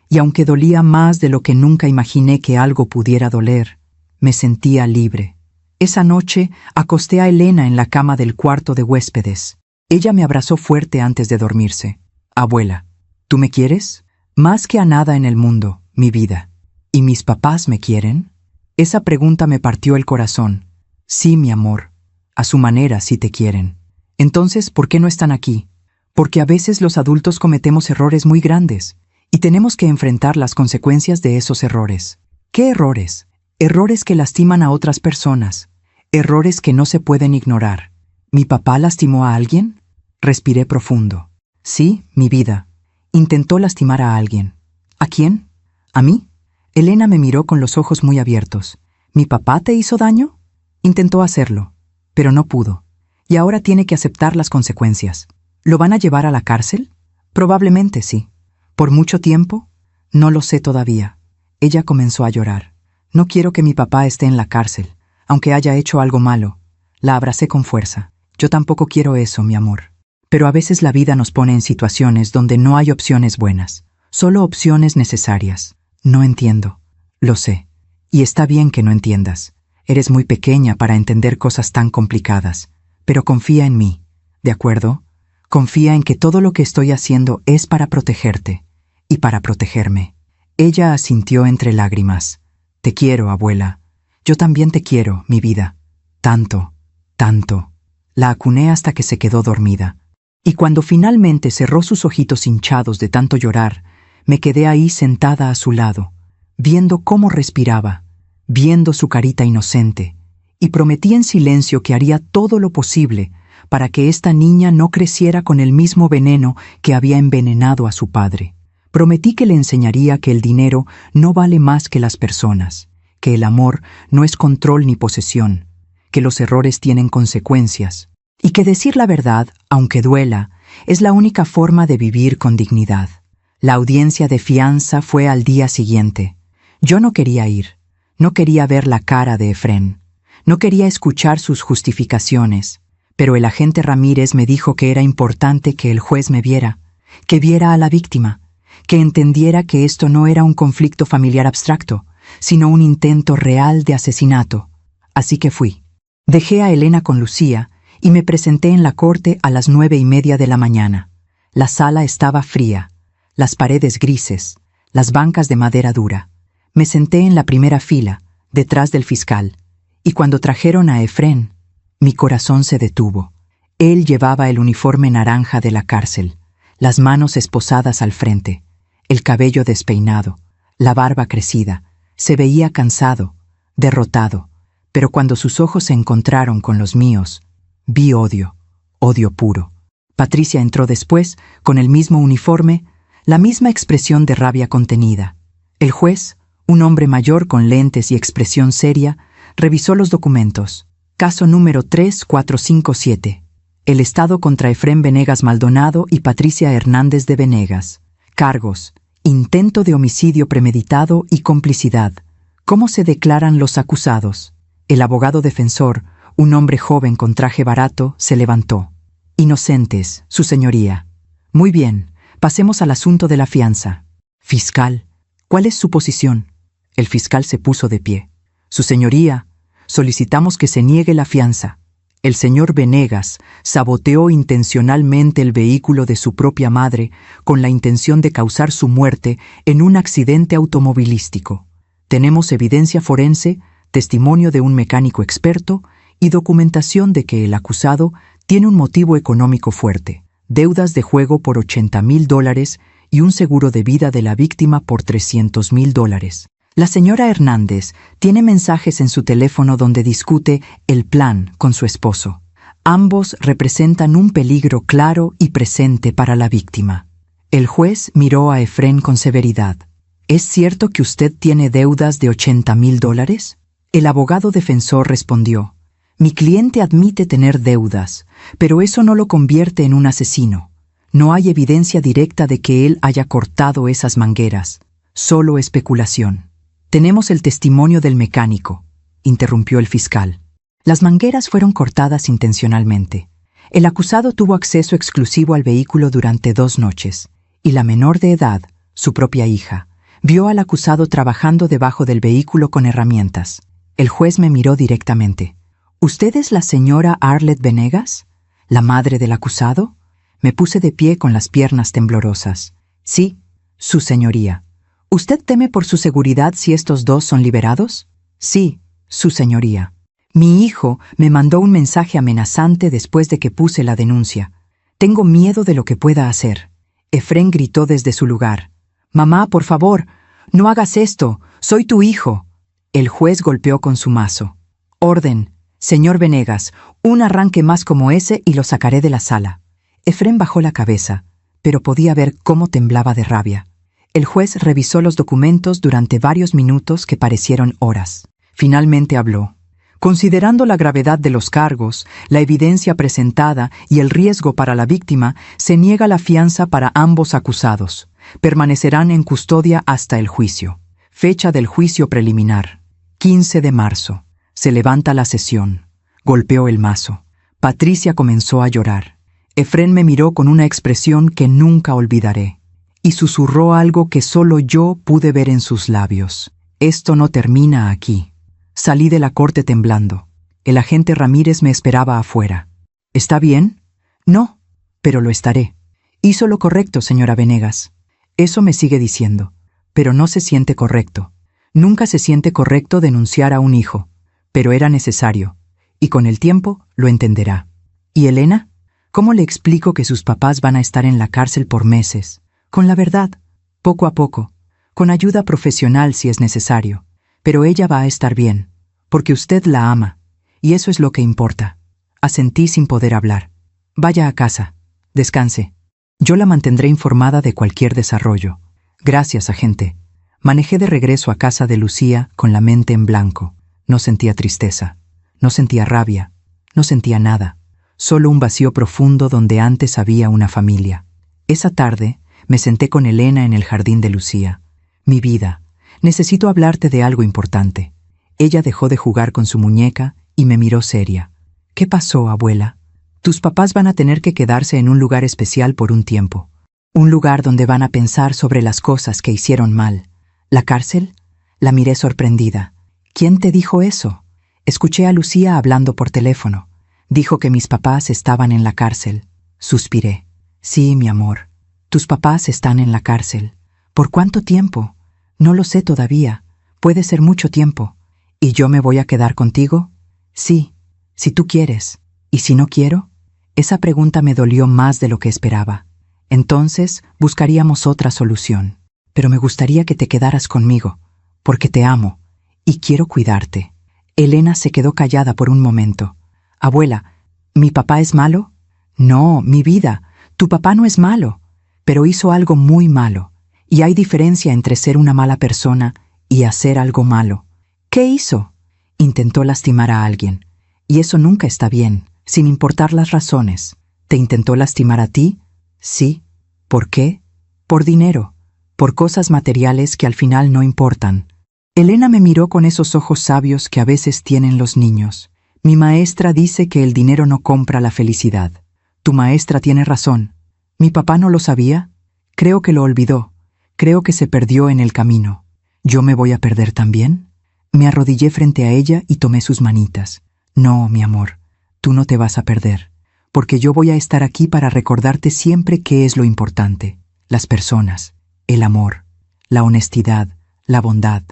S1: y aunque dolía más de lo que nunca imaginé que algo pudiera doler, me sentía libre. Esa noche acosté a Elena en la cama del cuarto de huéspedes. Ella me abrazó fuerte antes de dormirse. «Abuela, ¿tú me quieres?» «Más que a nada en el mundo, mi vida». «¿Y mis papás me quieren?» Esa pregunta me partió el corazón. «Sí, mi amor. A su manera sí te quieren». «Entonces, ¿por qué no están aquí?» «Porque a veces los adultos cometemos errores muy grandes y tenemos que enfrentar las consecuencias de esos errores». «¿Qué errores?» «Errores que lastiman a otras personas. Errores que no se pueden ignorar». «¿Mi papá lastimó a alguien?» Respiré profundo. «Sí, mi vida. Intentó lastimar a alguien. ¿A quién? ¿A mí? Elena me miró con los ojos muy abiertos. ¿Mi papá te hizo daño? Intentó hacerlo, pero no pudo. Y ahora tiene que aceptar las consecuencias. ¿Lo van a llevar a la cárcel? Probablemente sí. ¿Por mucho tiempo? No lo sé todavía. Ella comenzó a llorar. No quiero que mi papá esté en la cárcel, aunque haya hecho algo malo. La abracé con fuerza. Yo tampoco quiero eso, mi amor. Pero a veces la vida nos pone en situaciones donde no hay opciones buenas, solo opciones necesarias. No entiendo. Lo sé. Y está bien que no entiendas. Eres muy pequeña para entender cosas tan complicadas. Pero confía en mí, ¿de acuerdo? Confía en que todo lo que estoy haciendo es para protegerte y para protegerme. Ella asintió entre lágrimas. Te quiero, abuela. Yo también te quiero, mi vida. Tanto, tanto. La acuné hasta que se quedó dormida. Y cuando finalmente cerró sus ojitos hinchados de tanto llorar, me quedé ahí sentada a su lado, viendo cómo respiraba, viendo su carita inocente, y prometí en silencio que haría todo lo posible para que esta niña no creciera con el mismo veneno que había envenenado a su padre. Prometí que le enseñaría que el dinero no vale más que las personas, que el amor no es control ni posesión, que los errores tienen consecuencias, y que decir la verdad, aunque duela, es la única forma de vivir con dignidad. La audiencia de fianza fue al día siguiente. Yo no quería ir, no quería ver la cara de Efrén, no quería escuchar sus justificaciones, pero el agente Ramírez me dijo que era importante que el juez me viera, que viera a la víctima, que entendiera que esto no era un conflicto familiar abstracto, sino un intento real de asesinato. Así que fui. Dejé a Elena con Lucía y me presenté en la corte a las 9:30 de la mañana. La sala estaba fría, las paredes grises, las bancas de madera dura. Me senté en la primera fila, detrás del fiscal, y cuando trajeron a Efrén, mi corazón se detuvo. Él llevaba el uniforme naranja de la cárcel, las manos esposadas al frente, el cabello despeinado, la barba crecida. Se veía cansado, derrotado, pero cuando sus ojos se encontraron con los míos, vi odio, odio puro. Patricia entró después, con el mismo uniforme, la misma expresión de rabia contenida. El juez, un hombre mayor con lentes y expresión seria, revisó los documentos. Caso número 3457. El Estado contra Efrén Venegas Maldonado y Patricia Hernández de Venegas. Cargos: intento de homicidio premeditado y complicidad. ¿Cómo se declaran los acusados? El abogado defensor, un hombre joven con traje barato, se levantó. Inocentes, su señoría. Muy bien, pasemos al asunto de la fianza. Fiscal, ¿cuál es su posición? El fiscal se puso de pie. Su señoría, solicitamos que se niegue la fianza. El señor Venegas saboteó intencionalmente el vehículo de su propia madre con la intención de causar su muerte en un accidente automovilístico. Tenemos evidencia forense, testimonio de un mecánico experto y documentación de que el acusado tiene un motivo económico fuerte, deudas de juego por $80,000 y un seguro de vida de la víctima por $300,000. La señora Hernández tiene mensajes en su teléfono donde discute el plan con su esposo. Ambos representan un peligro claro y presente para la víctima. El juez miró a Efrén con severidad. ¿Es cierto que usted tiene deudas de $80,000? El abogado defensor respondió: mi cliente admite tener deudas, pero eso no lo convierte en un asesino. No hay evidencia directa de que él haya cortado esas mangueras, solo especulación. Tenemos el testimonio del mecánico, interrumpió el fiscal. Las mangueras fueron cortadas intencionalmente. El acusado tuvo acceso exclusivo al vehículo durante 2 noches, y la menor de edad, su propia hija, vio al acusado trabajando debajo del vehículo con herramientas. El juez me miró directamente. ¿Usted es la señora Arlette Venegas, la madre del acusado? Me puse de pie con las piernas temblorosas. Sí, su señoría. ¿Usted teme por su seguridad si estos dos son liberados? Sí, su señoría. Mi hijo me mandó un mensaje amenazante después de que puse la denuncia. Tengo miedo de lo que pueda hacer. Efrén gritó desde su lugar. Mamá, por favor, no hagas esto. Soy tu hijo. El juez golpeó con su mazo. Orden, señor Venegas, un arranque más como ese y lo sacaré de la sala. Efrén bajó la cabeza, pero podía ver cómo temblaba de rabia. El juez revisó los documentos durante varios minutos que parecieron horas. Finalmente habló. Considerando la gravedad de los cargos, la evidencia presentada y el riesgo para la víctima, se niega la fianza para ambos acusados. Permanecerán en custodia hasta el juicio. Fecha del juicio preliminar: 15 de marzo. Se levanta la sesión. Golpeó el mazo. Patricia comenzó a llorar. Efrén me miró con una expresión que nunca olvidaré, y susurró algo que solo yo pude ver en sus labios. Esto no termina aquí. Salí de la corte temblando. El agente Ramírez me esperaba afuera. ¿Está bien? No, pero lo estaré. Hizo lo correcto, señora Venegas. Eso me sigue diciendo. Pero no se siente correcto. Nunca se siente correcto denunciar a un hijo. Pero era necesario. Y con el tiempo lo entenderá. ¿Y Elena? ¿Cómo le explico que sus papás van a estar en la cárcel por meses? Con la verdad, poco a poco, con ayuda profesional si es necesario. Pero ella va a estar bien, porque usted la ama, y eso es lo que importa. Asentí sin poder hablar. Vaya a casa. Descanse. Yo la mantendré informada de cualquier desarrollo. Gracias, agente. Manejé de regreso a casa de Lucía con la mente en blanco. No sentía tristeza, no sentía rabia, no sentía nada. Solo un vacío profundo donde antes había una familia. Esa tarde me senté con Elena en el jardín de Lucía. Mi vida, necesito hablarte de algo importante. Ella dejó de jugar con su muñeca y me miró seria. ¿Qué pasó, abuela? Tus papás van a tener que quedarse en un lugar especial por un tiempo. Un lugar donde van a pensar sobre las cosas que hicieron mal. ¿La cárcel? La miré sorprendida. ¿Quién te dijo eso? Escuché a Lucía hablando por teléfono. Dijo que mis papás estaban en la cárcel. Suspiré. Sí, mi amor. Tus papás están en la cárcel. ¿Por cuánto tiempo? No lo sé todavía. Puede ser mucho tiempo. ¿Y yo me voy a quedar contigo? Sí, si tú quieres. ¿Y si no quiero? Esa pregunta me dolió más de lo que esperaba. Entonces buscaríamos otra solución. Pero me gustaría que te quedaras conmigo, porque te amo y quiero cuidarte. Elena se quedó callada por un momento. Abuela, ¿mi papá es malo? No, mi vida, tu papá no es malo, pero hizo algo muy malo. Y hay diferencia entre ser una mala persona y hacer algo malo. ¿Qué hizo? Intentó lastimar a alguien. Y eso nunca está bien, sin importar las razones. ¿Te intentó lastimar a ti? Sí. ¿Por qué? Por dinero, por cosas materiales que al final no importan. Elena me miró con esos ojos sabios que a veces tienen los niños. Mi maestra dice que el dinero no compra la felicidad. Tu maestra tiene razón. ¿Mi papá no lo sabía? Creo que lo olvidó. Creo que se perdió en el camino. ¿Yo me voy a perder también? Me arrodillé frente a ella y tomé sus manitas. No, mi amor, tú no te vas a perder, porque yo voy a estar aquí para recordarte siempre qué es lo importante. Las personas, el amor, la honestidad, la bondad.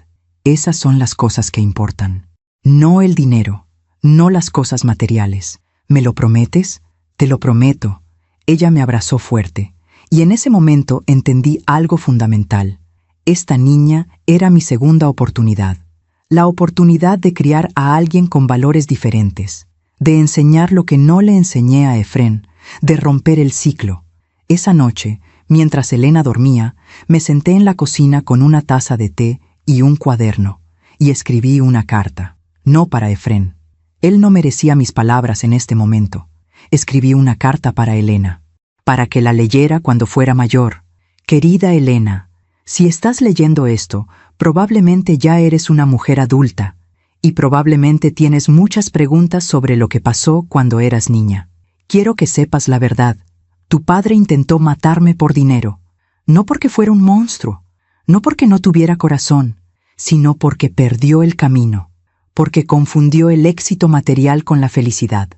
S1: Esas son las cosas que importan. No el dinero, no las cosas materiales. ¿Me lo prometes? Te lo prometo. Ella me abrazó fuerte, y en ese momento entendí algo fundamental. Esta niña era mi segunda oportunidad. La oportunidad de criar a alguien con valores diferentes, de enseñar lo que no le enseñé a Efrén, de romper el ciclo. Esa noche, mientras Elena dormía, me senté en la cocina con una taza de té y un cuaderno, y escribí una carta, no para Efrén. Él no merecía mis palabras en este momento. Escribí una carta para Elena, para que la leyera cuando fuera mayor. Querida Elena, si estás leyendo esto, probablemente ya eres una mujer adulta, y probablemente tienes muchas preguntas sobre lo que pasó cuando eras niña. Quiero que sepas la verdad. Tu padre intentó matarme por dinero, no porque fuera un monstruo, no porque no tuviera corazón, sino porque perdió el camino, porque confundió el éxito material con la felicidad,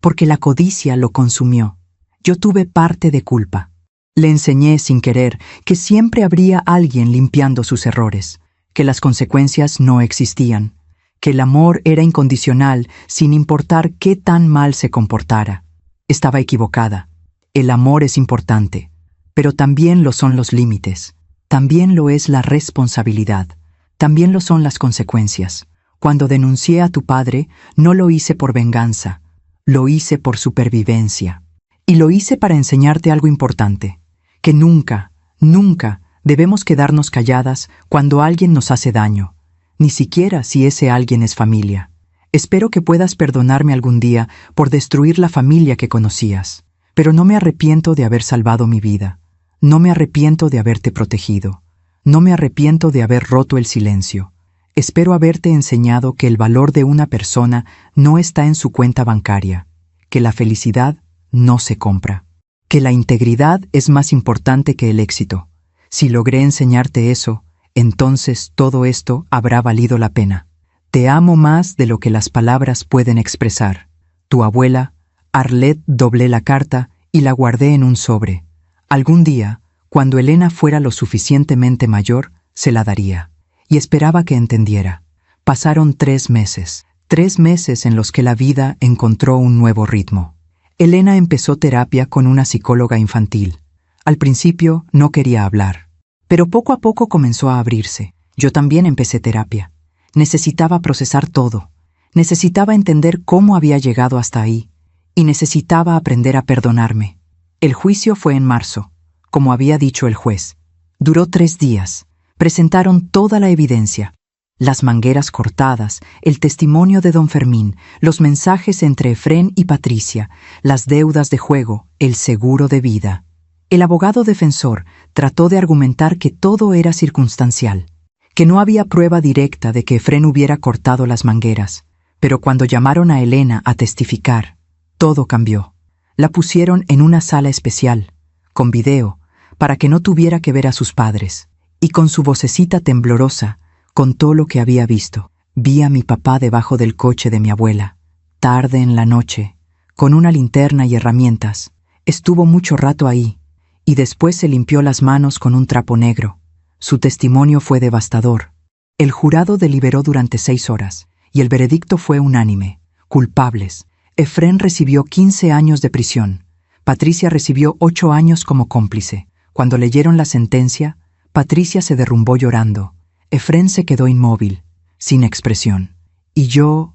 S1: porque la codicia lo consumió. Yo tuve parte de culpa. Le enseñé sin querer que siempre habría alguien limpiando sus errores, que las consecuencias no existían, que el amor era incondicional sin importar qué tan mal se comportara. Estaba equivocada. El amor es importante, pero también lo son los límites. También lo es la responsabilidad. También lo son las consecuencias. Cuando denuncié a tu padre, no lo hice por venganza. Lo hice por supervivencia. Y lo hice para enseñarte algo importante. que nunca, nunca debemos quedarnos calladas cuando alguien nos hace daño, ni siquiera si ese alguien es familia. Espero que puedas perdonarme algún día por destruir la familia que conocías, pero no me arrepiento de haber salvado mi vida. No me arrepiento de haberte protegido. No me arrepiento de haber roto el silencio. Espero haberte enseñado que el valor de una persona no está en su cuenta bancaria, que la felicidad no se compra, que la integridad es más importante que el éxito. Si logré enseñarte eso, entonces todo esto habrá valido la pena. Te amo más de lo que las palabras pueden expresar. Tu abuela, Arlette. Doblé la carta y la guardé en un sobre. Algún día, cuando Elena fuera lo suficientemente mayor, se la daría. Y esperaba que entendiera. Pasaron 3 meses. 3 meses en los que la vida encontró un nuevo ritmo. Elena empezó terapia con una psicóloga infantil. Al principio no quería hablar, pero poco a poco comenzó a abrirse. Yo también empecé terapia. Necesitaba procesar todo. Necesitaba entender cómo había llegado hasta ahí. Y necesitaba aprender a perdonarme. El juicio fue en marzo, como había dicho el juez. Duró 3 días. Presentaron toda la evidencia. Las mangueras cortadas, el testimonio de don Fermín, los mensajes entre Efrén y Patricia, las deudas de juego, el seguro de vida. El abogado defensor trató de argumentar que todo era circunstancial, que no había prueba directa de que Efrén hubiera cortado las mangueras, pero cuando llamaron a Elena a testificar, todo cambió. La pusieron en una sala especial, con video, para que no tuviera que ver a sus padres, y con su vocecita temblorosa, contó lo que había visto. Vi a mi papá debajo del coche de mi abuela, tarde en la noche, con una linterna y herramientas. Estuvo mucho rato ahí, y después se limpió las manos con un trapo negro. Su testimonio fue devastador. El jurado deliberó durante 6 horas, y el veredicto fue unánime. Culpables. Efrén recibió 15 años de prisión. Patricia recibió 8 años como cómplice. Cuando leyeron la sentencia, Patricia se derrumbó llorando. Efrén se quedó inmóvil, sin expresión. Y yo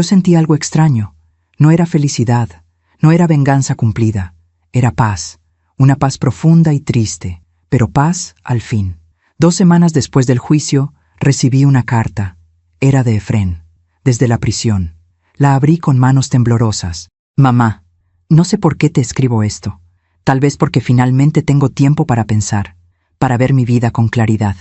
S1: sentí algo extraño. No era felicidad, no era venganza cumplida. Era paz, una paz profunda y triste, pero paz al fin. 2 semanas después del juicio, recibí una carta. Era de Efrén, desde la prisión. La abrí con manos temblorosas. Mamá, no sé por qué te escribo esto. Tal vez porque finalmente tengo tiempo para pensar, para ver mi vida con claridad.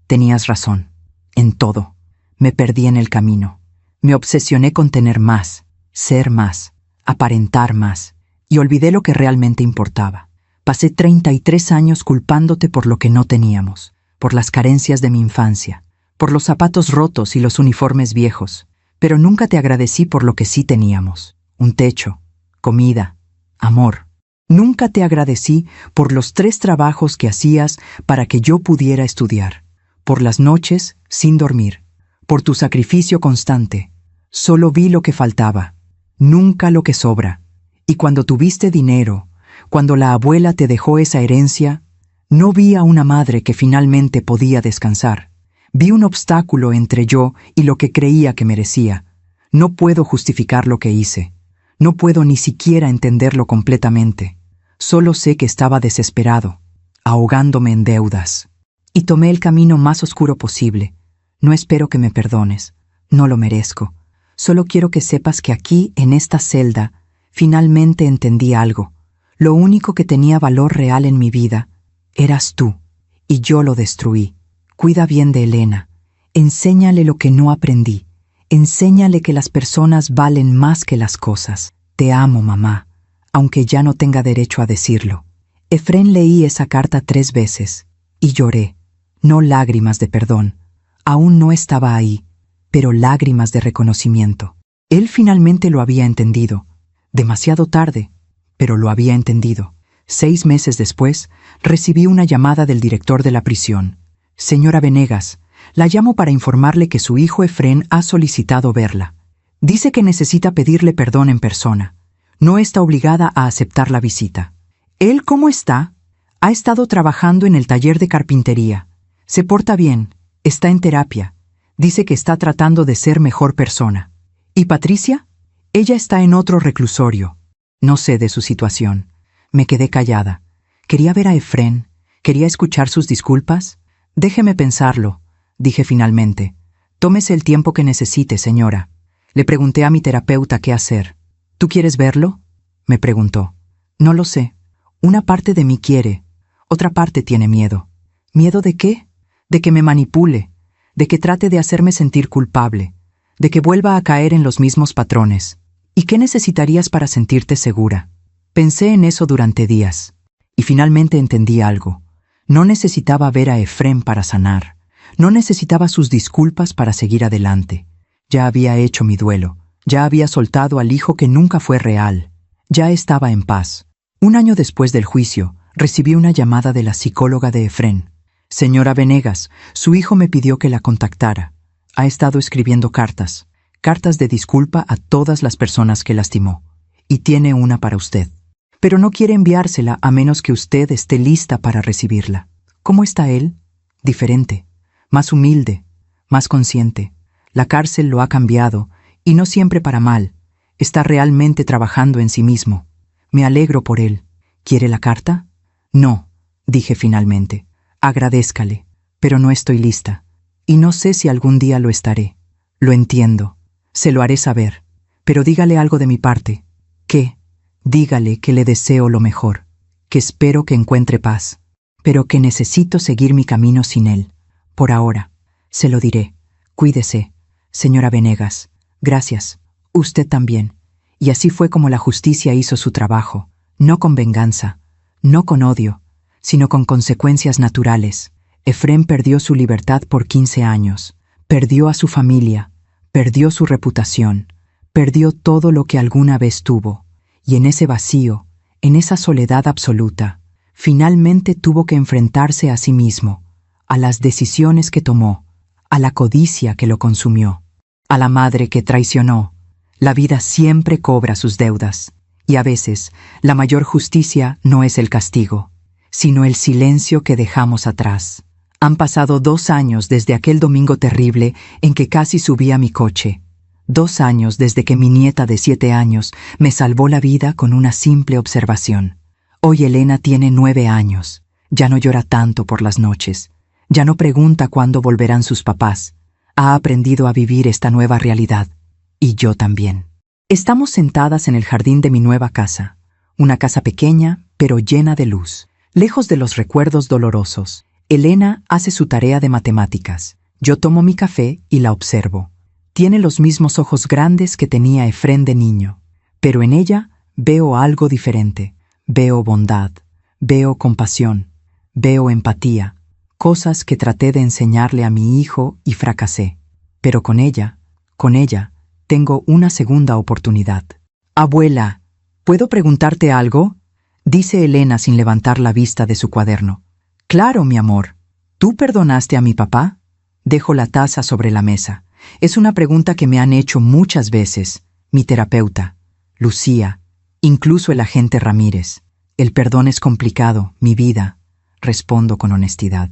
S1: Tenías razón, en todo. Me perdí en el camino. Me obsesioné con tener más, ser más, aparentar más, y olvidé lo que realmente importaba. Pasé 33 años culpándote por lo que no teníamos, por las carencias de mi infancia, por los zapatos rotos y los uniformes viejos, pero nunca te agradecí por lo que sí teníamos. Un techo, comida, amor. Nunca te agradecí por los 3 trabajos que hacías para que yo pudiera estudiar, por las noches sin dormir, por tu sacrificio constante. Solo vi lo que faltaba, nunca lo que sobra. Y cuando tuviste dinero, cuando la abuela te dejó esa herencia, no vi a una madre que finalmente podía descansar. Vi un obstáculo entre yo y lo que creía que merecía. No puedo justificar lo que hice. No puedo ni siquiera entenderlo completamente. Solo sé que estaba desesperado, ahogándome en deudas. Y tomé el camino más oscuro posible. No espero que me perdones. No lo merezco. Solo quiero que sepas que aquí, en esta celda, finalmente entendí algo. Lo único que tenía valor real en mi vida eras tú, y yo lo destruí. Cuida bien de Elena. Enséñale lo que no aprendí. Enséñale que las personas valen más que las cosas. Te amo, mamá, aunque ya no tenga derecho a decirlo. Efrén, leí esa carta 3 veces, y lloré. No lágrimas de perdón. Aún no estaba ahí, pero lágrimas de reconocimiento. Él finalmente lo había entendido. Demasiado tarde, pero lo había entendido. 6 meses después, recibí una llamada del director de la prisión. Señora Venegas, la llamo para informarle que su hijo Efrén ha solicitado verla. Dice que necesita pedirle perdón en persona. No está obligada a aceptar la visita. ¿Él cómo está? Ha estado trabajando en el taller de carpintería. Se porta bien, está en terapia. Dice que está tratando de ser mejor persona. ¿Y Patricia? Ella está en otro reclusorio. No sé de su situación. Me quedé callada. Quería ver a Efrén, ¿Quería escuchar sus disculpas? Déjeme pensarlo, dije finalmente. Tómese el tiempo que necesite, señora. Le pregunté a mi terapeuta qué hacer. ¿Tú quieres verlo?, me preguntó. No lo sé. Una parte de mí quiere, otra parte tiene miedo. ¿Miedo de qué? De que me manipule, de que trate de hacerme sentir culpable, de que vuelva a caer en los mismos patrones. ¿Y qué necesitarías para sentirte segura? Pensé en eso durante días, y finalmente entendí algo. No necesitaba ver a Efrén para sanar. No necesitaba sus disculpas para seguir adelante. Ya había hecho mi duelo. Ya había soltado al hijo que nunca fue real. Ya estaba en paz. Un año después del juicio, recibí una llamada de la psicóloga de Efrén. Señora Venegas, su hijo me pidió que la contactara. Ha estado escribiendo cartas de disculpa a todas las personas que lastimó. Y tiene una para usted. Pero no quiere enviársela a menos que usted esté lista para recibirla. ¿Cómo está él? Diferente, más humilde, más consciente. La cárcel lo ha cambiado, y no siempre para mal. Está realmente trabajando en sí mismo. Me alegro por él. ¿Quiere la carta? No, dije finalmente. Agradézcale, pero no estoy lista. Y no sé si algún día lo estaré. Lo entiendo. Se lo haré saber. Pero dígale algo de mi parte. ¿Qué? Dígale que le deseo lo mejor, que espero que encuentre paz, pero que necesito seguir mi camino sin él. Por ahora. Se lo diré. Cuídese, señora Venegas. Gracias. Usted también. Y así fue como la justicia hizo su trabajo, no con venganza, no con odio, sino con consecuencias naturales. Efrén perdió su libertad por 15 años, perdió a su familia, perdió su reputación, perdió todo lo que alguna vez tuvo. Y en ese vacío, en esa soledad absoluta, finalmente tuvo que enfrentarse a sí mismo, a las decisiones que tomó, a la codicia que lo consumió, a la madre que traicionó. La vida siempre cobra sus deudas, y a veces la mayor justicia no es el castigo, sino el silencio que dejamos atrás. Han pasado 2 años desde aquel domingo terrible en que casi subí a mi coche. 2 años desde que mi nieta de 7 años me salvó la vida con una simple observación. Hoy Elena tiene 9 años. Ya no llora tanto por las noches. Ya no pregunta cuándo volverán sus papás. Ha aprendido a vivir esta nueva realidad. Y yo también. Estamos sentadas en el jardín de mi nueva casa. Una casa pequeña, pero llena de luz. Lejos de los recuerdos dolorosos. Elena hace su tarea de matemáticas. Yo tomo mi café y la observo. Tiene los mismos ojos grandes que tenía Efrén de niño, pero en ella veo algo diferente. Veo bondad, veo compasión, veo empatía, cosas que traté de enseñarle a mi hijo y fracasé. Pero con ella, tengo una segunda oportunidad. Abuela, ¿puedo preguntarte algo?, dice Elena sin levantar la vista de su cuaderno. Claro, mi amor. ¿Tú perdonaste a mi papá? Dejo la taza sobre la mesa. Es una pregunta que me han hecho muchas veces, mi terapeuta, Lucía, incluso el agente Ramírez. El perdón es complicado, mi vida, respondo con honestidad.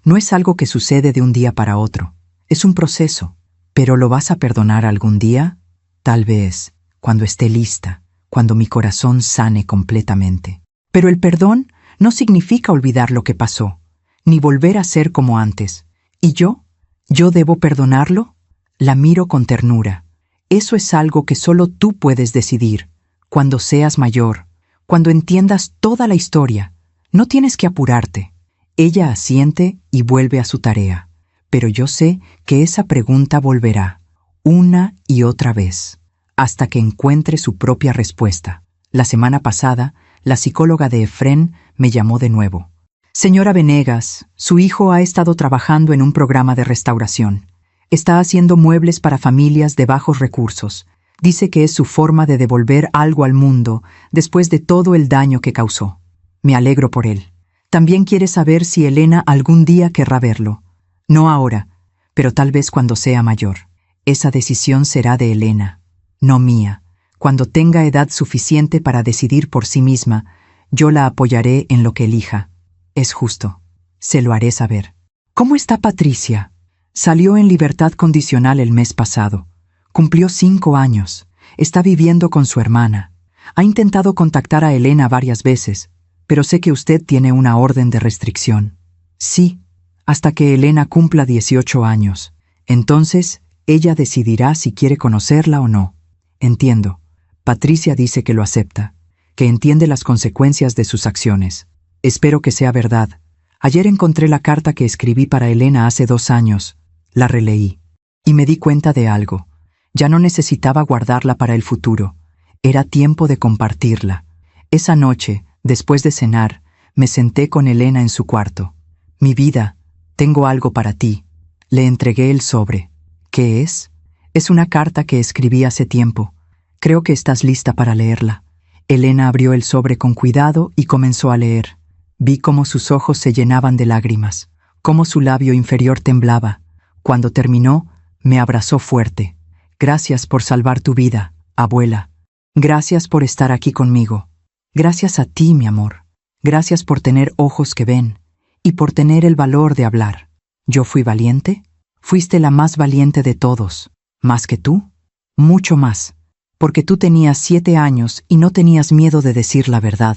S1: No es algo que sucede de un día para otro. Es un proceso. ¿Pero lo vas a perdonar algún día? Tal vez, cuando esté lista, cuando mi corazón sane completamente. Pero el perdón no significa olvidar lo que pasó, ni volver a ser como antes. ¿Y yo? ¿Yo debo perdonarlo? La miro con ternura. Eso es algo que solo tú puedes decidir, cuando seas mayor, cuando entiendas toda la historia. No tienes que apurarte. Ella asiente y vuelve a su tarea. Pero yo sé que esa pregunta volverá, una y otra vez, hasta que encuentre su propia respuesta. La semana pasada, la psicóloga de Efrén me llamó de nuevo. Señora Venegas, su hijo ha estado trabajando en un programa de restauración. Está haciendo muebles para familias de bajos recursos. Dice que es su forma de devolver algo al mundo después de todo el daño que causó. Me alegro por él. También quiere saber si Elena algún día querrá verlo. No ahora, pero tal vez cuando sea mayor. Esa decisión será de Elena, no mía. Cuando tenga edad suficiente para decidir por sí misma, yo la apoyaré en lo que elija. Es justo. Se lo haré saber. ¿Cómo está Patricia? Salió en libertad condicional el mes pasado. Cumplió 5 años. Está viviendo con su hermana. Ha intentado contactar a Elena varias veces, pero sé que usted tiene una orden de restricción. Sí, hasta que Elena cumpla 18 años. Entonces, ella decidirá si quiere conocerla o no. Entiendo. Patricia dice que lo acepta, que entiende las consecuencias de sus acciones. Espero que sea verdad. Ayer encontré la carta que escribí para Elena hace 2 años. La releí. Y me di cuenta de algo. Ya no necesitaba guardarla para el futuro. Era tiempo de compartirla. Esa noche, después de cenar, me senté con Elena en su cuarto. Mi vida, tengo algo para ti. Le entregué el sobre. ¿Qué es? Es una carta que escribí hace tiempo. Creo que estás lista para leerla. Elena abrió el sobre con cuidado y comenzó a leer. Vi cómo sus ojos se llenaban de lágrimas, cómo su labio inferior temblaba. Cuando terminó, me abrazó fuerte. Gracias por salvar tu vida, abuela. Gracias por estar aquí conmigo. Gracias a ti, mi amor. Gracias por tener ojos que ven y por tener el valor de hablar. ¿Yo fui valiente? Fuiste la más valiente de todos. ¿Más que tú? Mucho más. Porque tú tenías 7 años y no tenías miedo de decir la verdad.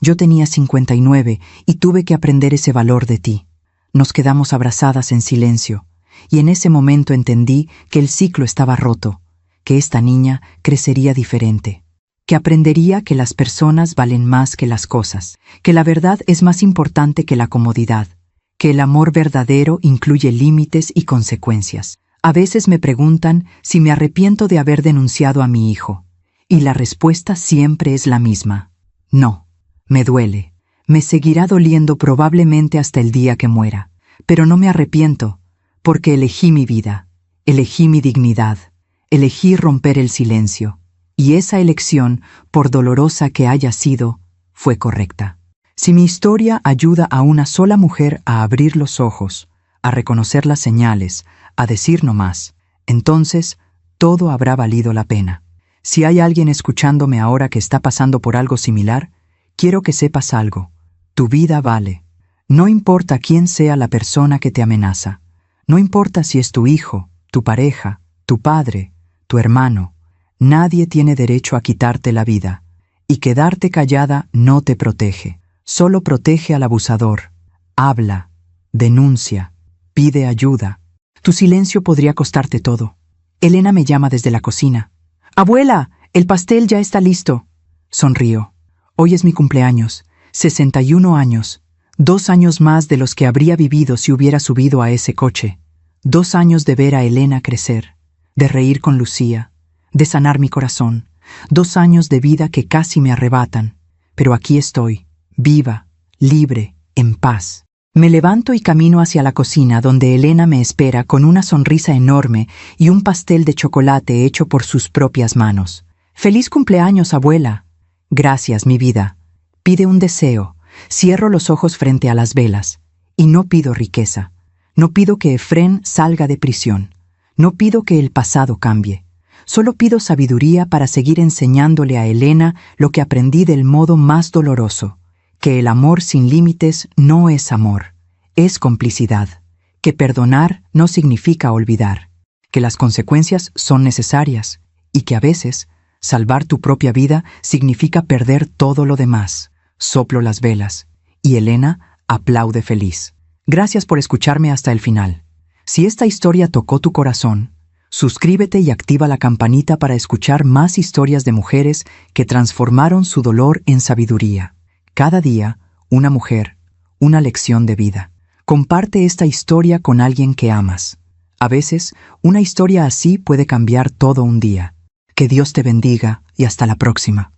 S1: Yo tenía 59 y tuve que aprender ese valor de ti. Nos quedamos abrazadas en silencio, y en ese momento entendí que el ciclo estaba roto, que esta niña crecería diferente, que aprendería que las personas valen más que las cosas, que la verdad es más importante que la comodidad, que el amor verdadero incluye límites y consecuencias. A veces me preguntan si me arrepiento de haber denunciado a mi hijo, y la respuesta siempre es la misma. No, me duele, me seguirá doliendo probablemente hasta el día que muera, pero no me arrepiento, porque elegí mi vida, elegí mi dignidad, elegí romper el silencio, y esa elección, por dolorosa que haya sido, fue correcta. Si mi historia ayuda a una sola mujer a abrir los ojos, a reconocer las señales, a decir no más, entonces todo habrá valido la pena. Si hay alguien escuchándome ahora que está pasando por algo similar, quiero que sepas algo. Tu vida vale. No importa quién sea la persona que te amenaza. No importa si es tu hijo, tu pareja, tu padre, tu hermano. Nadie tiene derecho a quitarte la vida. Y quedarte callada no te protege. Solo protege al abusador. Habla, denuncia, pide ayuda. Tu silencio podría costarte todo. Elena me llama desde la cocina. «Abuela, el pastel ya está listo». Sonrío. Hoy es mi cumpleaños, 61 años. 2 años más de los que habría vivido si hubiera subido a ese coche. 2 años de ver a Elena crecer, de reír con Lucía, de sanar mi corazón. 2 años de vida que casi me arrebatan. Pero aquí estoy, viva, libre, en paz. Me levanto y camino hacia la cocina donde Elena me espera con una sonrisa enorme y un pastel de chocolate hecho por sus propias manos. «¡Feliz cumpleaños, abuela!». «Gracias, mi vida». Pide un deseo. Cierro los ojos frente a las velas. Y no pido riqueza. No pido que Efrén salga de prisión. No pido que el pasado cambie. Solo pido sabiduría para seguir enseñándole a Elena lo que aprendí del modo más doloroso. Que el amor sin límites no es amor, es complicidad. Que perdonar no significa olvidar. Que las consecuencias son necesarias y que a veces salvar tu propia vida significa perder todo lo demás. Soplo las velas y Elena aplaude feliz. Gracias por escucharme hasta el final. Si esta historia tocó tu corazón, suscríbete y activa la campanita para escuchar más historias de mujeres que transformaron su dolor en sabiduría. Cada día, una mujer, una lección de vida. Comparte esta historia con alguien que amas. A veces, una historia así puede cambiar todo un día. Que Dios te bendiga y hasta la próxima.